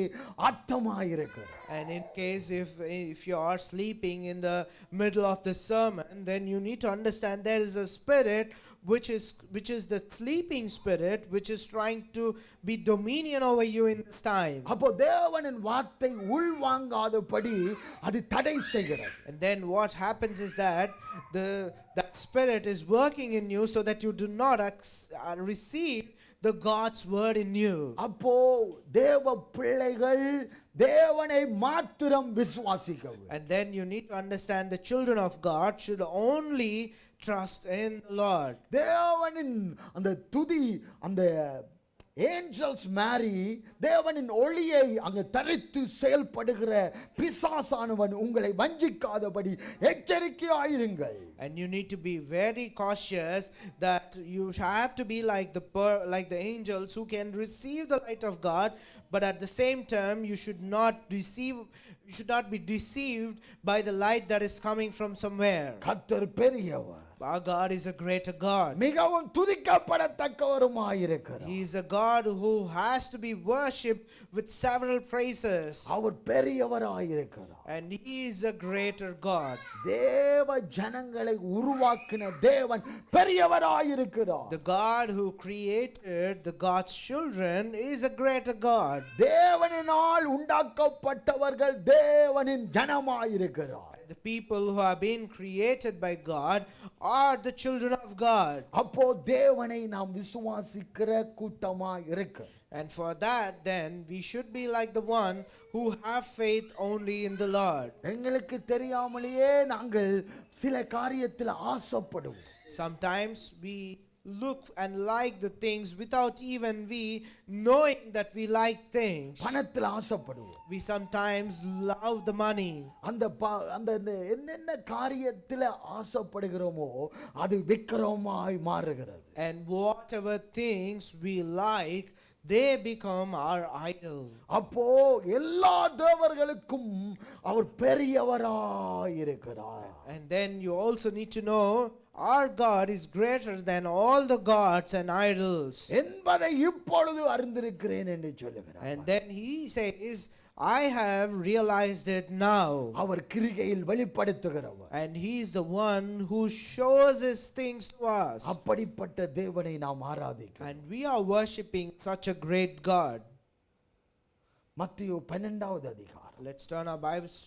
அர்த்தமாயிருக்கிறது. And in case if you are sleeping in the middle of the sermon, then you need to understand there is a spirit which is the sleeping spirit which is trying to be dominion over you in this time. அப்போ தேவனின் வார்த்தை உள்வாங்காதபடி அது தடை செய்கிறது. And then what happens is that that spirit is working in you so that you do not receive the God's word in you. அப்போ தேவ பிள்ளைகள் தேவனை மாத்திரம் விசுவாசிக்கவும். And then you need to understand the children of God should only trust in the Lord. தேவனின் அந்த துதி அந்த Angeles மாரி தேவனின் ஒளியை அங்கு தரித்து செயல்படுகிற பிசாசானவன் உங்களை வஞ்சிக்காதபடி எச்சரிக்கையாயிருங்கள். And you need to be very cautious that you have to be like the angels who can receive the light of God, but at the same time you should not be deceived by the light that is coming from somewhere. கர்த்தர் பெரியவர். Our God is a greater God. மிகவும் துதிக்கப்படத்தக்கவருமாயிருக்கிறார். He is a God who has to be worshipped with several praises. Our பெரியவராயிருக்கிறார். And he is a greater God. தேவ ஜனங்களை உருவாக்கின தேவன் பெரியவராயிருக்கிறார். The God who created the God's children is a greater God. தேவனினால் உண்டாக்கப்பட்டவர்கள் தேவனின் ஜனமாயிருக்கிறார். The people who have been created by God are the children of God. அப்போ தேவனை நாம் விசுவாசிக்கிற கூட்டமாய் இருக்கு. And for that then we should be like the one who have faith only in the Lord. எங்களுக்கு தெரியாமலேயே நாங்கள் சில காரியத்தில் ஆசைப்படுவோம். Sometimes we look and like the things without even we knowing that we like things. பணத்தில் ஆசைப்படுவோம். We sometimes love the money. அந்த என்னென்ன காரியத்தில் ஆசைப்படுகிறோமோ அது விக்கிரமாய் மாறுகிறது. And whatever things we like, they become our idol. அப்போ எல்லா தேவர்களுக்கும் அவர் பெரியவராய் இருக்கிறார். And then you also need to know our God is greater than all the gods and idols. என்பதை இப்பொழுது அறிந்திருக்கிறேன் என்று சொல்லுகிறார். And then he says, I have realized it now. Our கிரிகையில் வெளிப்படுத்துகிறவர். And he is the one who shows his things to us. அப்படிப்பட்ட தேவனை நாம் ஆராதிக்கிறோம். And we are worshipping such a great God. மத்தேயு 12வது அதிகாரம். Let's turn our Bibles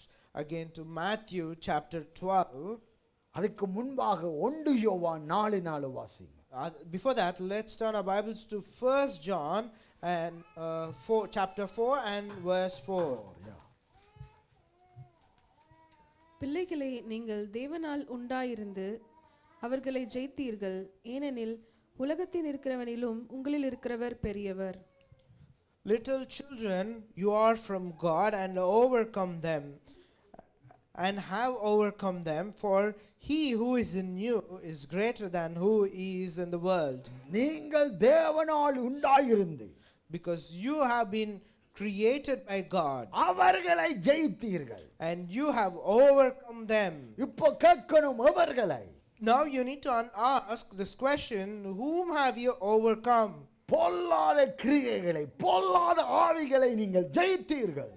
again to Matthew chapter 12. அதுக்கு முன்பாக 1 யோவான் 4:4 வாசிங்க. Before that, let's turn our Bibles to 1 John and chapter 4 and verse 4. பிள்ளைகளே, நீங்கள் தேவனால் உண்டாயிருந்து அவர்களை ஜெயித்தீர்கள். ஏனெனில் உலகத்தில் இருக்கிறவனிலும் உங்களில் இருக்கிறவர் பெரியவர். Little children, you are from God and overcome them, and have overcome them, for he who is in you is greater than who is in the world. நீங்கள் தேவனால் உண்டாயிருந்து Because you have been created by God, அவர்களை ஜெயித்தீர்கள். and you have overcome them. இப்போ கேட்கணும் அவர்களை. Now you need to ask this question, whom have you overcome? பொல்லாத கிரியைகளை பொல்லாத ஆவிகளை நீங்கள் ஜெயித்தீர்கள்.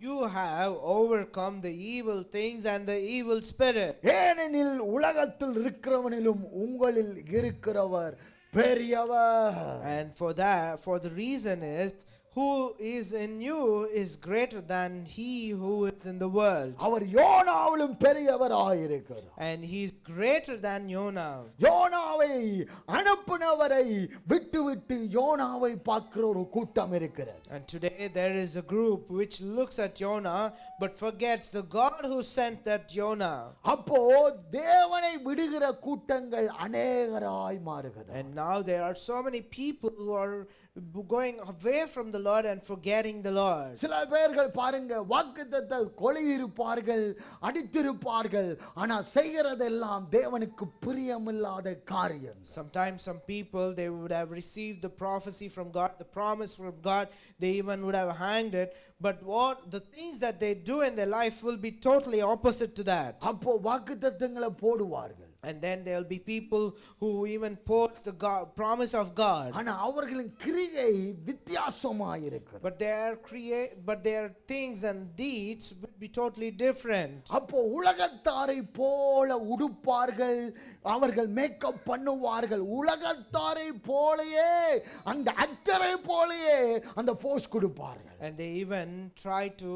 You have overcome the evil things and the evil spirit. ஏனெனில் உலகத்தில் இருக்கிறவனிலும் உங்களில் இருக்கிறவர் பெரியவர். And for the reason is, who is in you is greater than he who is in the world. Our யோனாவிலும் பெரியவராயிருக்கிறார். And he is greater than Jonah. யோனாவை அனுப்புனவரை விட்டுவிட்டு யோனாவை பார்க்கிற ஒரு கூட்டம் இருக்கிறது. And today there is a group which looks at Jonah but forgets the God who sent that Jonah. அப்போ தேவனை விடுகிற கூட்டங்கள் அநேகராய் மாறுகிறது. And now there are so many people who are going away from the Lord and forgetting the Lord. சில பேர்கள் பாருங்க வாக்குத்தத்தத்தை கொலையிருப்பார்கள், அடித்திருப்பார்கள், ஆனா செய்கிறதெல்லாம் தேவனுக்கு பிரியமில்லாத காரியம். Sometimes some people, they would have received the prophecy from God, the promise from God, they even would have hanged it, but what the things that they do in their life will be totally opposite to that. அப்போ வாக்குத்தத்தங்களை போடுவார்கள். And then there will be people who even post the promise of God, ஆனா அவர்களின் கிரியை வித்தியாசமாயிருக்கிறது. but their things and deeds would be totally different. அப்போ உலகத்தாரை போல உடுப்பார்கள், அவர்கள் makeup பண்ணுவார்கள், உலகத்தாரை போலயே அந்த அக்கறை போலயே அந்த போஸ் கொடுப்பார்கள். And they even try to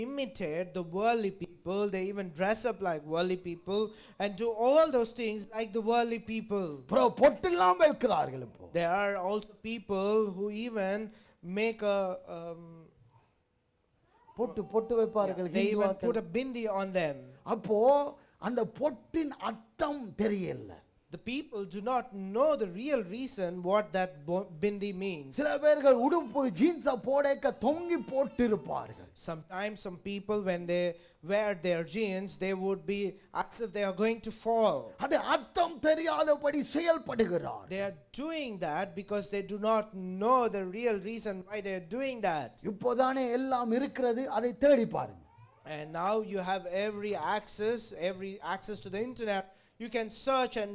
imitate the worldly people. They even dress up like worldly people and do all those things like the worldly people. பொட்டெல்லாம் வைக்கிறார்கள். இப்போ There are also people who even make பொட்டு வைப்பார்கள். they even put a bindi on them. அப்போ அந்த பொட்டின் அர்த்தம் தெரியல. The people do not know the real reason what that bindi means. சில பேர்கள் உடுப்பு ஜீன்ஸ போடக்க தொங்கி போட்டிருப்பார்கள். Sometimes some people, when they wear their jeans, they would be as if they are going to fall. அது அர்த்தம் தெரியாதபடி செயல்படுகிறார். They are doing that because they do not know the real reason why they are doing that. இப்போதானே எல்லாம் இருக்கிறது, அதை தேடி பாருங்க. And now you have every access to the internet. You can search and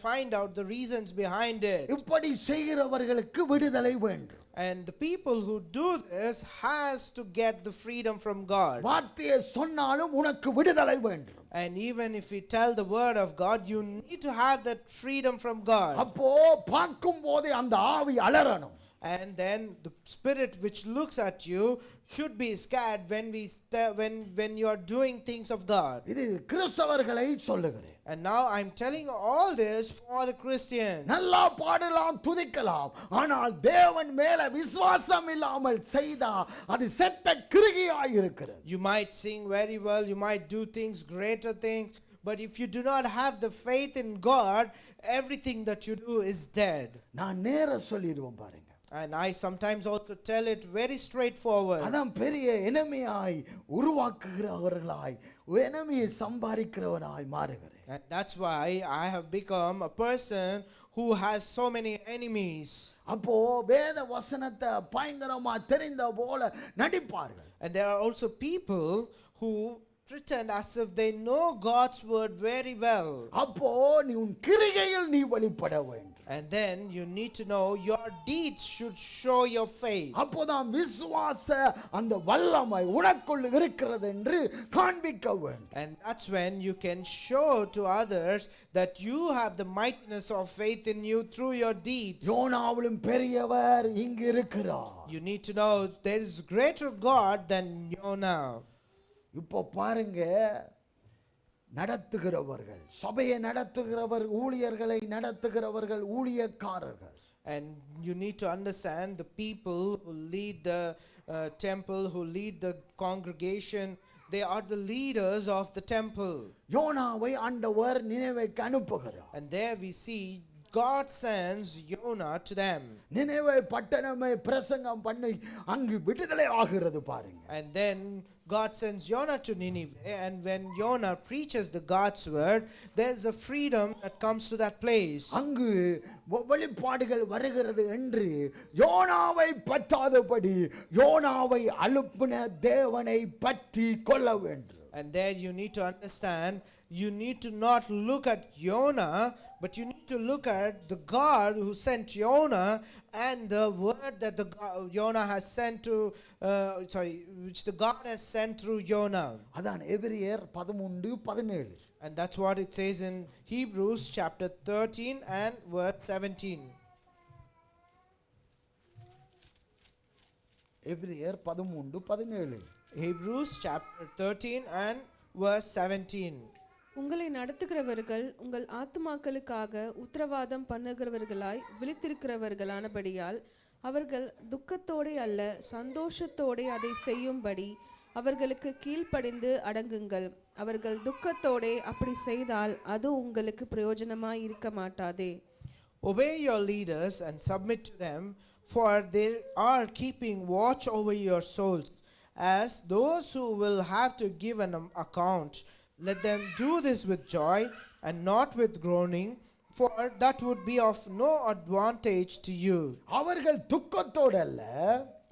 find out the reasons behind it. இப்படி செய்கிறவர்களுக்கு விடுதலை வேண்டும். And the people who do this has to get the freedom from God. வார்த்தையை சொன்னாலும் உனக்கு விடுதலை வேண்டும். And even if we tell the word of God, you need to have that freedom from God. அப்போ பார்க்கும் போதே அந்த ஆவி அலறணும். And then the spirit which looks at you should be scared when you are doing things of God. இது கிறிஸ்தவர்களை சொல்லுகிறேன். And now I'm telling all this for the Christians. நல்லா பாடலாம், துதிக்கலாம், ஆனால் தேவன் மேல விசுவாசம் இல்லாமல் செய்தா அது செத்த கிரிகையாய் இருக்கிறது. You might sing very well, you might do things, greater things, but if you do not have the faith in God, everything that you do is dead. நான் நேரா சொல்லிடுவேன் பாருங்க. And I sometimes also tell it very straightforward. அதான் பெரிய எனிமியாய் உருவாக்குகிறவர்களாய் எனிமியை சம்பாதிக்கிறவனாய் மாறுகிறேன். And that's why I have become a person who has so many enemies. அப்போ வேத வசனத்தை பயங்கரமா தெரிந்த போல நடிப்பார்கள். And there are also people who pretend as if they know God's word very well. அப்போ நீ உன் கிரிகையில் நீ வெளிப்பட வேண்டும். And then you need to know your deeds should show your faith. அப்போதான் விசுவாச அந்த வல்லமை உனக்குள் இருக்கிறது என்று காண்பிக்க வேண்டும். And that's when you can show to others that you have the mightiness of faith in you through your deeds. யோனாவிலும் பெரியவர் இங்கு இருக்கிறார். You need to know there is greater God than Jonah. இப்போ பாருங்க, நடத்துகிறவர்கள், சபையை நடத்துகிறவர், ஊழியர்களை நடத்துகிறவர்கள், ஊழியக்காரர்கள். And you need to understand the people who lead the temple, who lead the congregation, they are the leaders of the temple. யோனாவை ஆண்டவர் நினைவேக்கு அனுப்புகிறார். And there we see God sends Jonah to them. நினைவே பட்டணமே பிரசங்கம் பண்ணி அங்கு விடுதலை ஆகிறது பாருங்க. And then God sends Jonah to Nineveh, and when Jonah preaches the God's word, there's a freedom that comes to that place. அங்கு வெளிப்பாடுகள் வருகிறது என்று யோனாவை பற்றாதபடி யோனாவை அனுப்பின தேவனை பற்றி கொள்ள வேண்டும். And there you need to understand, you need to not look at Jonah, but you need to look at the God who sent Jonah and the word that Jonah has sent to, which the God has sent through Jonah. அதான் எபிரேயர் 13:17. And that's what it says in Hebrews chapter 13 and verse 17. எபிரேயர் 13:17. Hebrews chapter 13 and verse 17. உங்களை நடத்துகிறவர்கள் உங்கள் ஆத்துமாக்களுக்காக உத்தரவாதம் பண்ணுகிறவர்களாய் விழித்திருக்கிறவர்களானபடியால் அவர்கள் துக்கத்தோடே அல்ல சந்தோஷத்தோடே அதை செய்யும்படி அவர்களுக்கு கீழ்ப்படிந்து அடங்குங்கள். அவர்கள் துக்கத்தோடே அப்படி செய்தால் அது உங்களுக்கு பிரயோஜனமாய் இருக்க மாட்டாதே. Obey your leaders and submit to them, for they are keeping watch over your souls, as those who will have to give an account. Let them do this with joy and not with groaning, for that would be of no advantage to you. அவர்கள் துக்கத்தோடு அல்ல,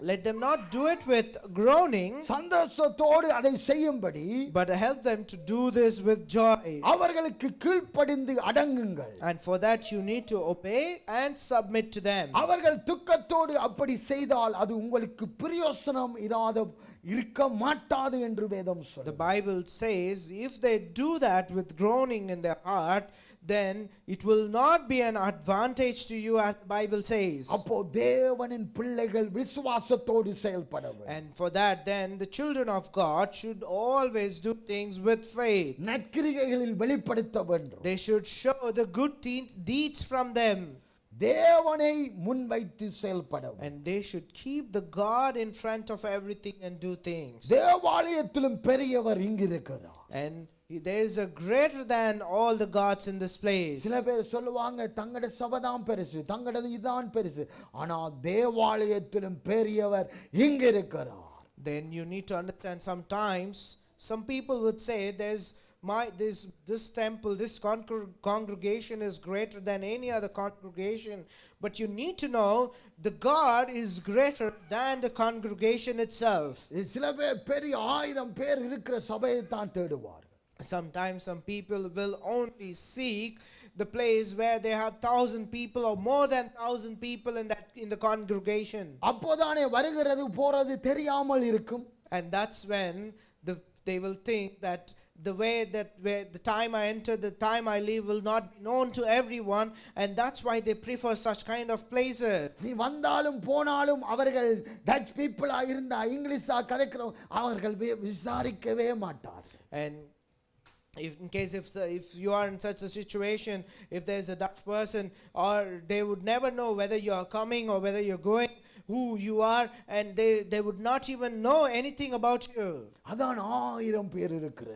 Let them not do it with groaning, சந்தோஷத்தோடு அதை செய்யும்படி, but help them to do this with joy. அவர்களுக்கு கீழ்ப்படிந்து அடங்குங்கள். And for that you need to obey and submit to them. அவர்கள் துக்கத்தோடு அப்படி செய்தால் அது உங்களுக்கு பிரயோசனம் இருக்க மாட்டாது என்று வேதம் The சொல்லுது. Bible says if they do that with groaning in their heart, then it will not be an advantage to you, as the Bible says. அப்போ தேவனின் பிள்ளைகள் விசுவாசத்தோடு செயல்பட வேண்டும். And for that, then the children of God should always do things with faith. நற்கிரியைகளில் வெளிப்படுத்த வேண்டும். They should show the good deeds from them. தேவனை முன்வைத்து செயல்பட வேண்டும். And they should keep the God in front of everything and do things. தேவாலயத்திலும் பெரியவர் இங்கு இருக்கிறார். And there is a greater than all the gods in this place. சில பேர் சொல்லுவாங்க தங்கட சபைதான் பெருசு, தங்கடது இதான் பெருசு. ஆனா தேவாலயத்திலும் பெரியவர் இங்கு இருக்கிறார். Then you need to understand, sometimes some people would say this temple, this congregation is greater than any other congregation, but you need to know the God is greater than the congregation itself. சில பேர் பெரிய 1000 பேர் இருக்கிற சபையை தான் தேடுவார். Sometimes some people will only seek the place where they have 1,000 people or more than 1,000 people in the congregation. அப்போதானே வருகிறது போறது தெரியாமல் இருக்கும். And that's when they will think that where the time I enter, the time I leave will not be known to everyone, and that's why they prefer such kind of places. நீ வந்தாலும் போனாலும் அவர்கள் touch பீப்பிளா இருந்தா இங்கிலீஷா கதைக்கிறோம் அவர்கள் விசாரிக்கவே மாட்டார்கள். And in case if you are in such a situation, if there's a Dutch person, or they would never know whether you are coming or whether you're going, who you are, and they would not even know anything about you. அதான் 1000 பேர் இருக்கிற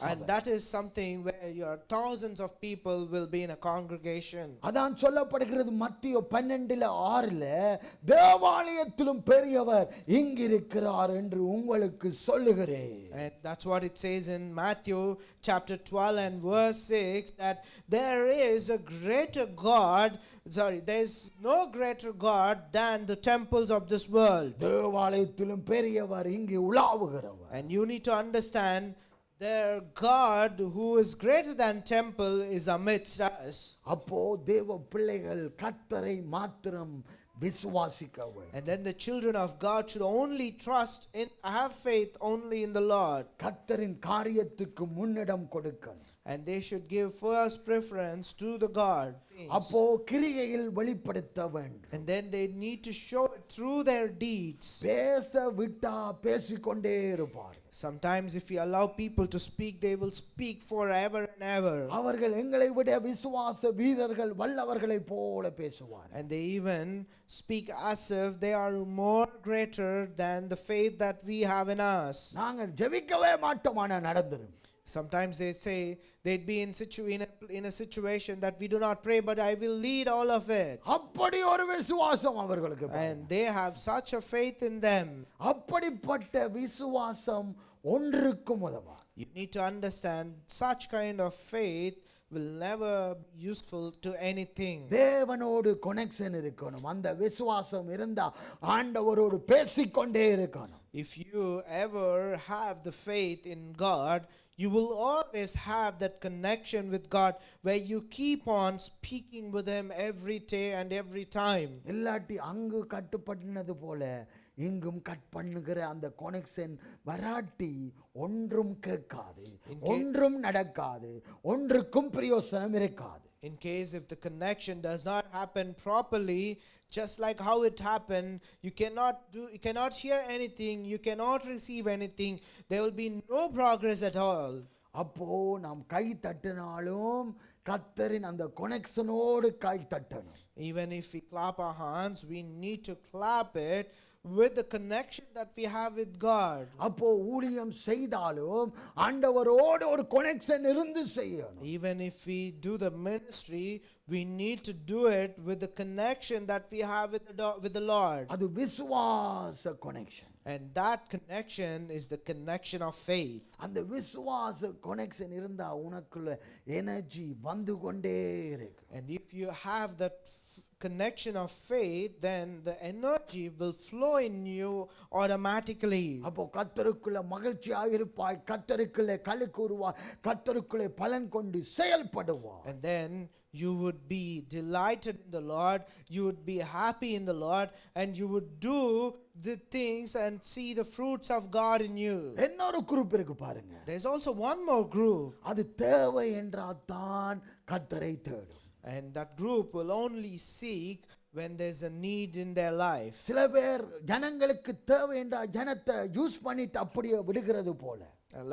And that is something where your thousands of people will be in a congregation. அதான் சொல்லப்படுகிறது மத்திய 12:6 தேவாலயத்திலும் பெரியவர் இங்கிருக்கிறார் என்று உங்களுக்கு சொல்லுகிறேன். And that's what it says in Matthew chapter 12 and verse 6, that there is no greater God than the temples of this world. தேவாலயத்திலும் பெரியவர் இங்கு உலாவுகிறவர். And you need to understand, their God who is greater than temple is amidst us. அப்போ தேவ பிள்ளைகள் கர்த்தரை மாத்திரம் விசுவாசிக்க வேண்டும். And then the children of God should only trust in, have faith only in the Lord. கர்த்தரின் காரியத்துக்கு முன்னிடம் கொடுக்கணும். And they should give first preference to the God. அப்போ கிரியையில் வெளிப்படுத்த வேண்டும். And then they need to show it through their deeds. பேச விட்டா பேசிக்கொண்டே இருப்பார். Sometimes if you allow people to speak, they will speak forever and ever. அவர்கள் எங்களை விட விசுவாச வீரர்கள் வல்லவர்களை போல பேசுவார். And they even speak as if they are more greater than the faith that we have in us. நாங்கள் ஜெபிக்கவே மாட்டோமான நடந்துரும். Sometimes they say they'd be in a situation that we do not pray, but I will lead all of it. அப்படி ஒரு விசுவாசம் அவர்களுக்கு. And they have such a faith in them. அப்படிப்பட்ட விசுவாசம் ஒன்றுக்கும் உதவாது. You need to understand, such kind of faith will never be useful to anything. தேவனோடு connection இருக்கணும். அந்த விசுவாசம் இருந்தா ஆண்டவரோடு பேசிக்கொண்டே இருக்கணும். If you ever have the faith in God, you will always have that connection with God where you keep on speaking with Him every day and every time. இல்லாட்டி அங்கு கட்டுப்பட்டது போல இங்கும் கட் பண்ணுகிற அந்த கனெக்ஷன் வராட்டி ஒன்றும் கேட்காது, ஒன்றும் நடக்காது, ஒன்றுக்கும் பிரயோசனம் இருக்காது. In case if the connection does not happen properly, just like how it happened, you cannot hear anything, you cannot receive anything, there will be no progress at all. அப்போ நாம் கை தட்டினாலும் கர்த்தரின் அந்த கனெக்ஷனோடு கை தட்டணும். Even if we clap our hands, we need to clap it with the connection that we have with God. அப்போ ஊழியம் செய்தாலும் ஆண்டவரோடு ஒரு கனெக்ஷன் இருந்து செய்யணும். Even if we do the ministry, we need to do it with the connection that we have with the Lord. அது விசுவாச connection. And that connection is the connection of faith. அந்த விசுவாச கனெக்ஷன் இருந்தா உனக்குள்ள energy வந்து கொண்டே இருக்கு. And if you have that connection of faith, then the energy will flow in you automatically. அப்போ கர்த்தருக்குள்ள மகிழ்ச்சியாக இருப்பாய், கர்த்தருக்குள்ள களி கூறுவாய், கர்த்தருக்குள்ள பலன் கொண்டு செயல்படுவாய். And then you would be delighted in the Lord, you would be happy in the Lord, and you would do the things and see the fruits of God in you. இன்னொரு group இருக்கு பாருங்க. There's also one more group, அது தேவை என்றால் தான் கர்த்தரை தேடும். and that group will only seek when there's a need in their life. சில பேர் ஜனங்களுக்கு தேவை என்றால் ஜனத்தை யூஸ் பண்ணிட்டு அப்படியே விடுகிறது போல.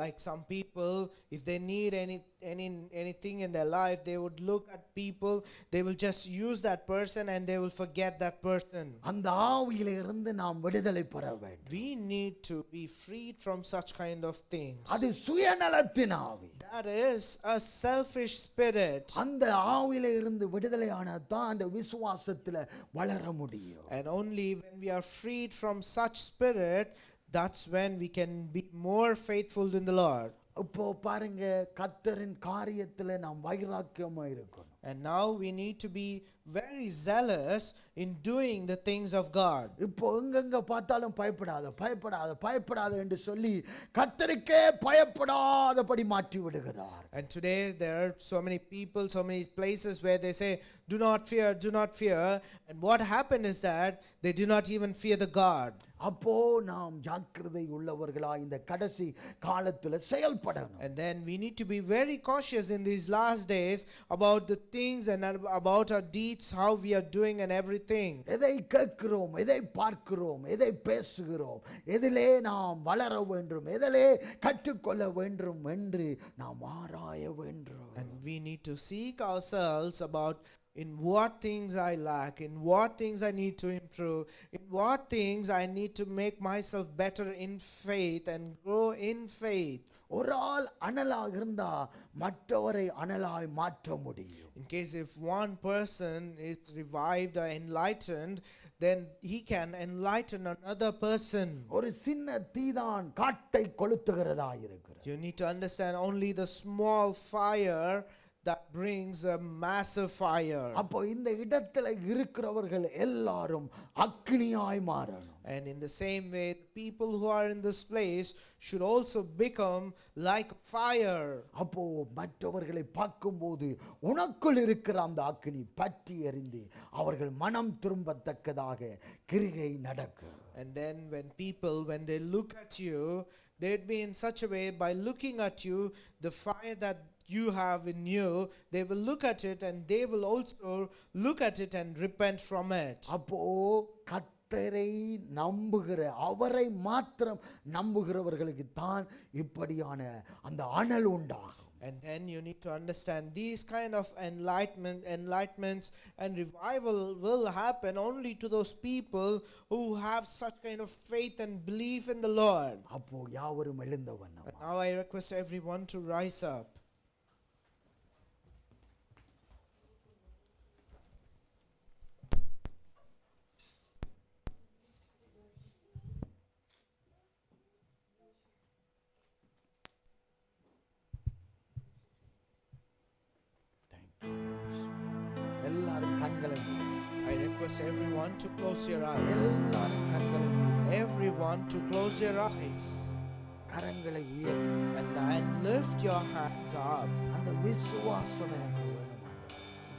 Like some people, if they need anything in their life, they would look at people, they will just use that person and they will forget that person. அந்த ஆவியில இருந்து நாம் விடுதலை பெற வேண்டும். We need to be freed from such kind of things. அது சுயநலத்தின் ஆவி. That is a selfish spirit. அந்த ஆவியில இருந்து விடுதலை ஆனதான் அந்த விசுவாசத்துல வளர முடியும். And only when we are freed from such spirit, that's when we can be more faithful in the Lord. இப்போ பாருங்க, கர்த்தரின் காரியத்துல நாம் வைராக்கியமா இருக்கணும். And now we need to be very zealous in doing the things of God. இப்போ எங்கெங்க பார்த்தாலும் பயப்படாத பயப்படாத பயப்படாத என்று சொல்லி கர்த்தருக்கே பயப்படாதபடி மாற்றி விடுகிறார். And today there are so many people, so many places where they say, do not fear, do not fear. And what happened is that they do not even fear the God. அப்போ நாம் ஜாக்கிரதை உள்ளவர்களா இந்த கடைசி காலத்துல செயல்படணும். And then we need to be very cautious in these last days about the things and about our deeds, how we are doing and everything. எதை கேட்கிறோம், எதை பார்க்கிறோம், எதை பேசுகிறோம், எதிலே நாம் வளர வேண்டும், எதிலே கற்றுக்கொள்ள வேண்டும் என்று நாம் ஆராய வேண்டும். And we need to seek ourselves about in what things I lack, in what things I need to improve, in what things I need to make myself better in faith and grow in faith. ஒரு ஆள் அனலாக இருந்தா மற்றவரை அனலாய் மாற்ற முடியும். In case if one person is revived or enlightened, then he can enlighten another person. ஒரு சின்ன தீதான் காட்டை கொளுத்துகிறதா இருக்கிறது. You need to understand only the small fire that brings a massive fire. அப்போ இந்த இடத்துல இருக்கிறவர்கள் எல்லாரும் அக்கினியாய் மாறணும். And in the same way, the people who are in this place should also become like fire. அப்போ மற்றவர்களை பார்க்கும்போது உனக்குள் இருக்கிற அந்த அக்கினி பற்றி எரிந்து அவர்கள் மனம் திரும்பத்தக்கதாக கிரியை நடக்கும். And then when they look at you, they'd be in such a way, by looking at you, the fire that you have in you, they will look at it and they will also look at it and repent from it. அப்போ கர்த்தரை நம்புகிற அவரை மாத்திரம் நம்புகிறவர்களுக்கு தான் இப்படியான அந்த அனல் உண்டாகும். And then you need to understand these kind of enlightenments and revival will happen only to those people who have such kind of faith and belief in the Lord. அப்போ யாவரும் எழுந்தவண்ணம். And now I request everyone to rise up. எல்லாரும் கண்களை மூடி. I request everyone to close your eyes. எல்லாரும் கண்களை மூடி. Everyone to close your eyes கரங்களை உயர்த்தி and lift your hands up. அந்த விசுவாசம் எனக்கு வேணும்.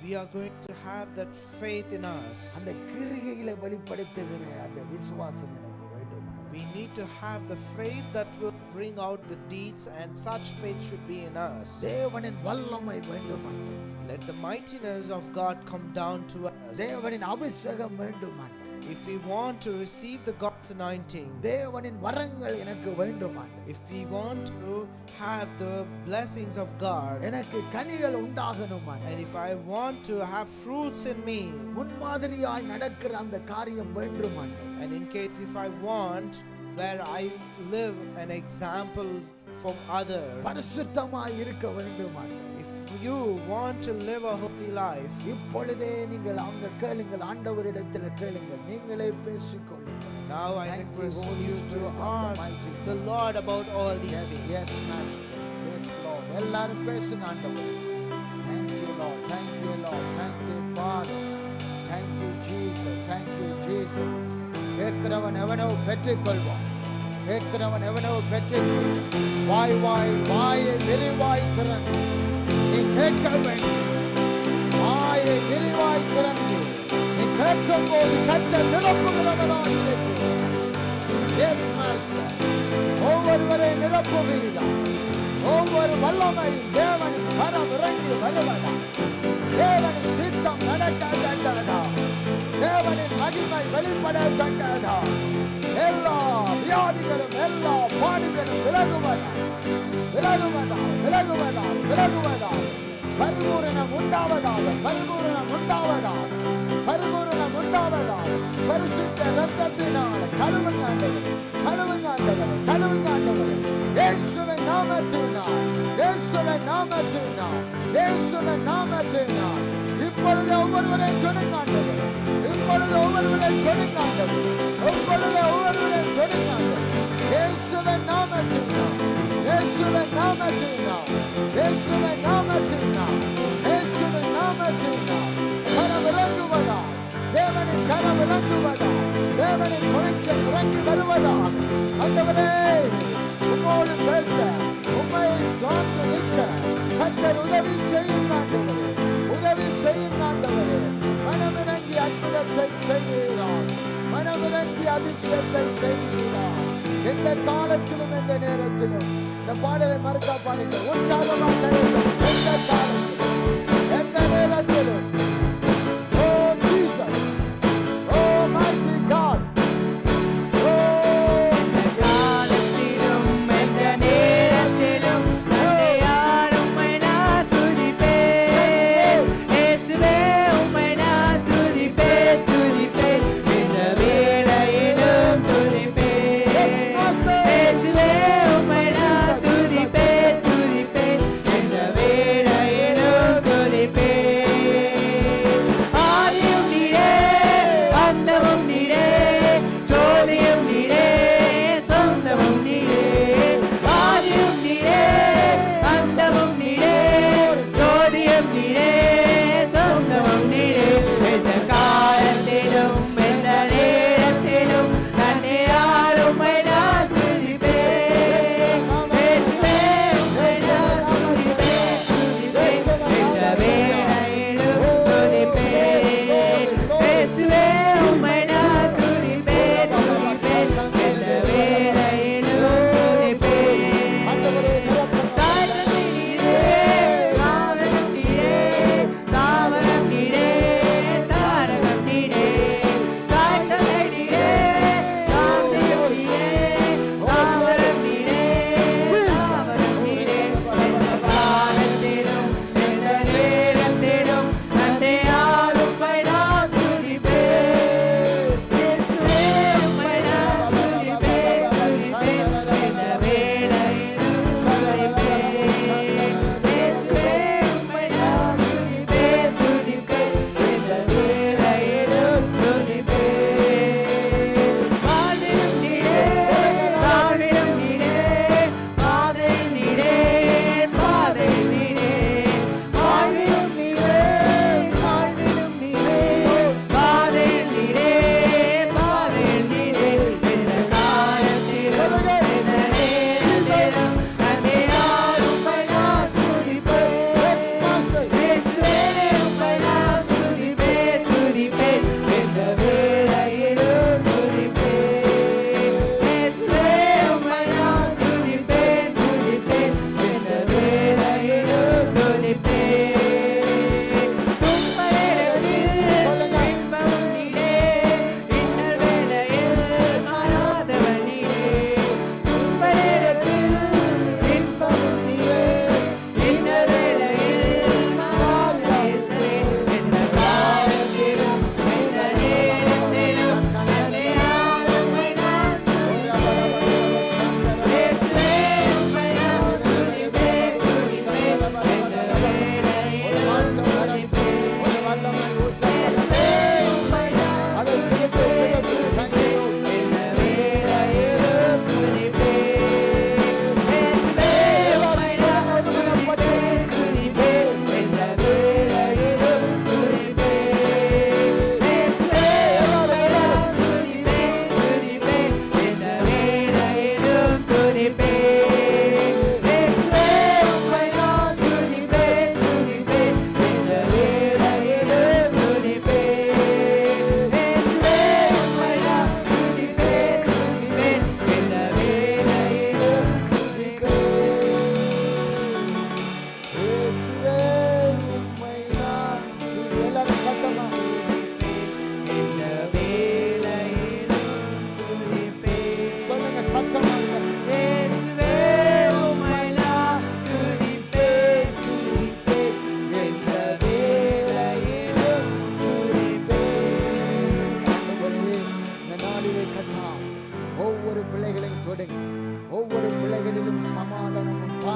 We are going to have that faith in us. அந்த கிரியையில வெளிப்படுத்துகிற அந்த விசுவாசம் எனக்கு வேண்டும். We need to have the faith that will bring out the deeds, and such faith should be in us. தேவனின் வல்லமை வேண்டும். Let the mightiness of God come down to us. தேவனின் அபிஷேகம் வேண்டும். If we want to receive the God's anointing, தேவனின் வரங்கள் எனக்கு வேண்டும். if we want to have the blessings of God, எனக்கு கனிகள் உண்டாகணும். and if I want to have fruits in me, முன்மாதிரியாய் நடக்கிற அந்த காரியம் வேண்டும். and in case if I want where I live an example for others, பரிசுத்தமாய் இருக்க வேண்டும். if you want to live a holy life, இப்பொழுதே நீங்கள் அங்க கேளுங்கள், ஆண்டவரிடத்தில் கேளுங்கள், நீங்களே பேசிக்கொள்ளுங்கள். now I Thank you, request Holy you to Spirit of the ask mighty the Lord about all these Yes, things. yes, Master. Yes, Lord. எல்லாரும் பேசுங்க ஆண்டவரே. Thank you, Lord. Thank you, Lord. Thank you, Father. Thank you, Jesus. Thank you, Jesus. கேட்கிறவன் எவனோ பெற்றுக்கொள்வான். கேட்கிறவன் எவனோ பெற்றுக்கொள்வான். வாயை விரிவாய் திறந்து நீ கேட்க வேண்டும். வாயை விரிவாய் திறந்து நீ கேட்கும் போது கர்த்தர் நிரப்புகிறவராக இருக்கிறார். Yes, Master. ஒவ்வொருவரை நிரப்புவீர்கள். ஒவ்வொரு வல்லமையும் தேவனின் கரம் இறங்கி வருவதா. தேவனின் சித்தம் நடக்கத்தக்கதா. தேவனின் மகிமை வெளிப்படத்தக்கதா. எல்லா வியாதிகளும் எல்லா பாடுகளும் விலகுவதா. பரிபூரணம் உண்டாவதாக. பரிசுத்த இரத்தத்தினால் கழுவுங்க ஆண்டவரே. இயேசுவின் நாமத்தினால் இப்பொழுது ஒவ்வொருவரை கொடுங்க ஆண்டவரே. இயேசுவின் நாமத்தினால் கரம் விளங்குவதா. தேவனின் குறிச்சல் இறங்கி வருவதா. ஆண்டவரே, உம்மோடு பேச, உம்மை சார்ந்து நிற்க கர்த்தர் உதவி செய்யுங்க ஆண்டவரே. மனமிறங்கி அற்புதத்தை செய்கிறார். மனமிறங்கி அதிசயத்தை செய்கிறார். எந்த காலத்திலும் எந்த நேரத்திலும் இந்த பாடலை மறுக்கா பாருங்க. உற்சாகமாக எந்த காலத்திலும் எந்த நேரத்திலும். Oh Jesus, oh mighty God. உம்மை நான் துதிப்பேன். இயேசுவே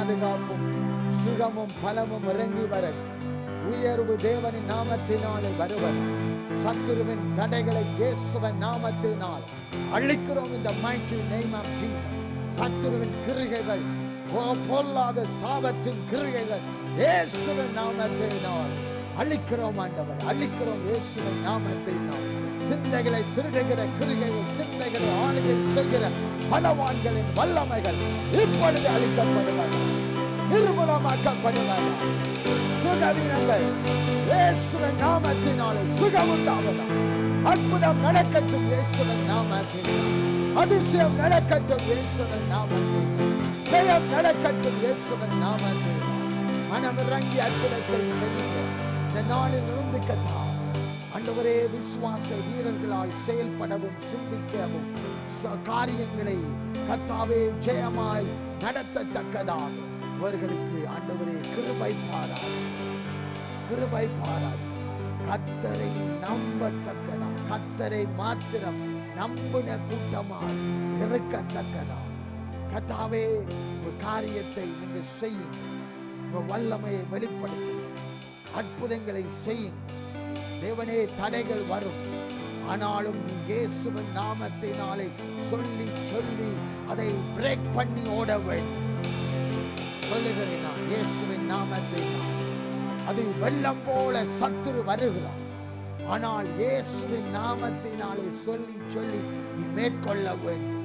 பாதுகாப்பும் சுகமும் பலமும் இறங்கி வரட்டும். உயர்வு தேவனின் நாமத்தினாலே வருவது. சத்துருவின் தடைகளை இயேசுவின் நாமத்தினால் அழிக்கிறோம். இந்த mighty name of Jesus. சத்துருவின் கிரிகைகள், பொல்லாத சாபத்தின் கிரிகைகள் இயேசுவின் நாமத்தினால் அழிக்கிறோம். ஆண்டவர் அழிக்கிறோம் இயேசுவின் நாமத்தினால். சிந்தைகளை திருடுகிற கிரிகைகள், சிந்தைகளை ஆளுகை செய்கிற பலவான்களின் வல்லமைகள் இப்பொழுது அழிக்கப்படுவார்கள், நிர்மூலமாக்கப்படுவார்கள். சுகவீனங்கள் இயேசுவின் நாமத்தினாலே சுகம் உண்டாவதாக. அற்புதம் நடக்கட்டும் இயேசுவின் நாமத்தினால். அதிசயம் நடக்கட்டும் இயேசுவின் நாமத்தினால். ஜெயம் நடக்கட்டும் இயேசுவின் நாமத்தினால். மனமிறங்கி அற்புதத்தை செய்யுங்கள். இந்த நாளில் இருந்து கர்த்தா ஆண்டவரே, விசுவாச வீரர்களாய் செயல்படவும் சிந்திக்கவும் காரியங்களை கர்த்தாவே ஜெயமாய் நடத்தத்தக்கதாக அவர்களுக்கு ஆண்டவரே கிருபை பாராது, கிருபை பாராது. கர்த்தரை நம்பத்தக்கதா, கர்த்தரை மாத்திரம் நம்பின கூட்டமாக இருக்கத்தக்கதா கர்த்தாவே ஒரு காரியத்தை நீங்க செய்யுங்க. உங்க வல்லமையை வெளிப்படுத்தி அற்புதங்களை செய்யுங்க. தேவனே, தடைகள் வரும், ஆனாலும் நீ இயேசுவின் நாமத்தினாலே சொல்லி சொல்லி அதை பிரேக் பண்ணி ஓட வேண்டும். சொல்லுகிறேன் நான், இயேசுவின் நாமத்தினால். அது வெள்ளம் போல சத்துரு வருகிறான், ஆனால் இயேசுவின் நாமத்தினாலே சொல்லி சொல்லி நீ மேற்கொள்ள வேண்டும்.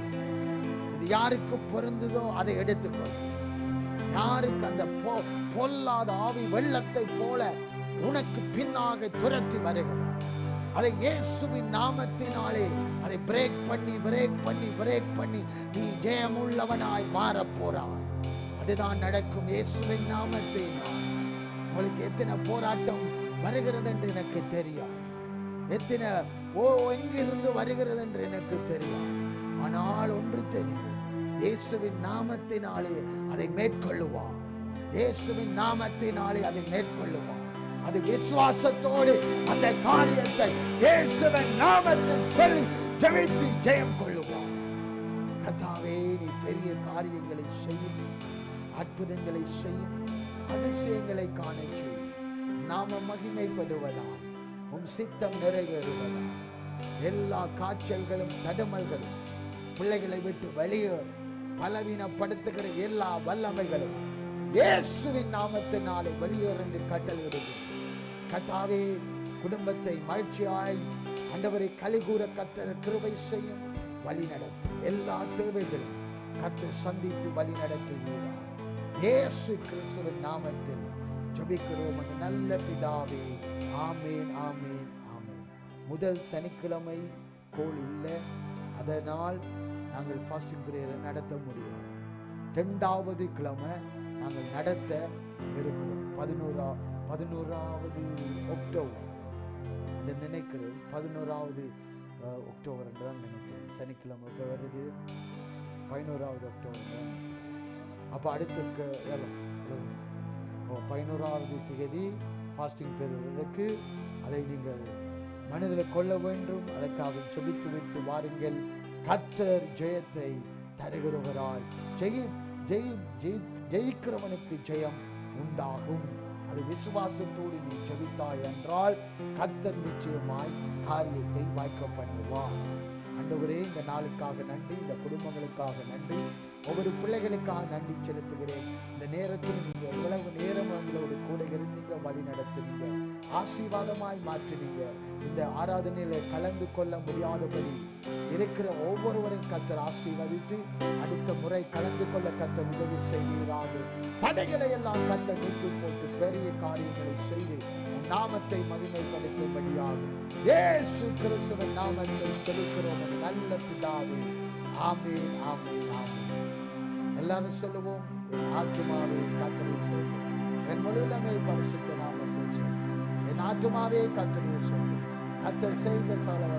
இது யாருக்கு பொருந்துதோ அதை எடுத்துக்கொள். யாருக்கு அந்த பொல்லாத ஆவி வெள்ளத்தை போல உனக்கு பின்னாக துரத்தி வருகிறார், அதை இயேசுவின் நாமத்தினாலே அதை பிரேக் பண்ணி பிரேக் பண்ணி பிரேக் பண்ணி நீ ஜெயமுள்ளவனாய் மாறப் போறாய். அதுதான் நடக்கும் இயேசுவின் நாமத்தினால். உங்களுக்கு எத்தனை போராட்டம் வருகிறது என்று எனக்கு தெரியும், எத்தனை எங்கிருந்து வருகிறது என்று எனக்கு தெரியும். ஆனால் ஒன்று தெரியும், இயேசுவின் நாமத்தினாலே அதை மேற்கொள்ளுவான். இயேசுவின் நாமத்தினாலே அதை மேற்கொள்ளுவான். அது விசுவாசத்தோடு அந்த காரியத்தை இயேசுவின் நாமத்தில் சொல்லி ஜெபித்து ஜெயம் கொள்ளுவான். கர்த்தாவே, நீ பெரிய காரியங்களை செய்யும், அற்புதங்களை செய்யும், அதிசயங்களை காண செய்யும். நாம மகிமைப்படுவதால், உன் சித்தம் நிறைவேறுவதால் எல்லா காய்ச்சல்களும் தடுமல்களும் பிள்ளைகளை விட்டு வெளியே பலவீனப்படுத்துகிற எல்லா வல்லமைகளும் இயேசுவின் நாமத்தினாலே வெளியேறென்று கட்டளையிடுகிறேன். கர்த்தாவே, குடும்பத்தை மகிழ்ச்சியாய் ஆண்டவரை கலிகூற கர்த்தர் கிருபை செய்யும், வழி நடத்தும். எல்லா தேவைகளும் கர்த்தர் சந்தித்து வழி நடத்துகிறார். இயேசு கிறிஸ்துவின் நாமத்தில் ஜெபிக்கிறோம் அந்த நல்ல பிதாவே. ஆமேன், ஆமேன், ஆமேன். முதல் சனிக்கிழமை கோல் இல்லை, அதனால் நாங்கள் ஃபாஸ்டிங் பிரேயரை நடத்த முடியும். 2வது கிழமை நாங்கள் நடத்த இருக்கிறோம். 11வது அக்டோபர் என்று நினைக்கிறேன். 11வது அக்டோபர் என்று தான் நினைக்கிறேன். சனிக்கிழமை இப்போ வருது 11வது அக்டோபர் தான். அப்போ அடுத்த 11வது தேதி ஃபாஸ்டிங் பெறுவதற்கு அதை நீங்கள் மனதில் கொள்ள வேண்டும். அதற்காக செபித்து விட்டு வாருங்கள். கர்த்தர் ஜெயத்தை தருகிறவராய் ஜெயிக்கிறவனுக்கு ஜெயம் உண்டாகும். அது விசுவாசத்தோடு நீ ஜெபித்தாய் என்றால் கர்த்தர் நிச்சயமாய் காரியத்தை வாய்க்க பண்ணுவார். ஆண்டவரே, இந்த நாளுக்காக நன்றி, இந்த குடும்பங்களுக்காக நன்றி, ஒவ்வொரு பிள்ளைகளுக்காக நன்றி செலுத்துகிறேன். இந்த நேரத்தில் நீங்க எவ்வளவு நேரம் எங்களோடு கூட இருந்தீங்க, வழி நடத்துனீங்க, ஆசீர்வாதமாய் மாற்றினீங்க. இந்த ஆராதனையில கலந்து கொள்ள முடியாதபடி இருக்கிற ஒவ்வொருவரையும் கர்த்தர் ஆசீர்வதித்து அடுத்த முறை கலந்து கொள்ள கர்த்தர் உதவி செய்வீராக. தடைகளை எல்லாம் கர்த்தர் நீக்கி போட்டு பெரிய காரியங்களை செய்து நாமத்தை மகிமைப்படுத்தும்படியாக இயேசு கிறிஸ்துவின் நாமத்தில் செலுத்துகிறோம் நல்ல பிதாவே. ஆமென், ஆமென், ஆமென். எல்லாரும் சொல்லுவோம், என் ஆத்துமாவே கர்த்தரை சொல்லு, என் முழுமையை பரிசுத்த நாமத்தில் சொல்லு, என் ஆத்துமாவே கர்த்தரை சொல்லு, கர்த்தர் செய்த சகல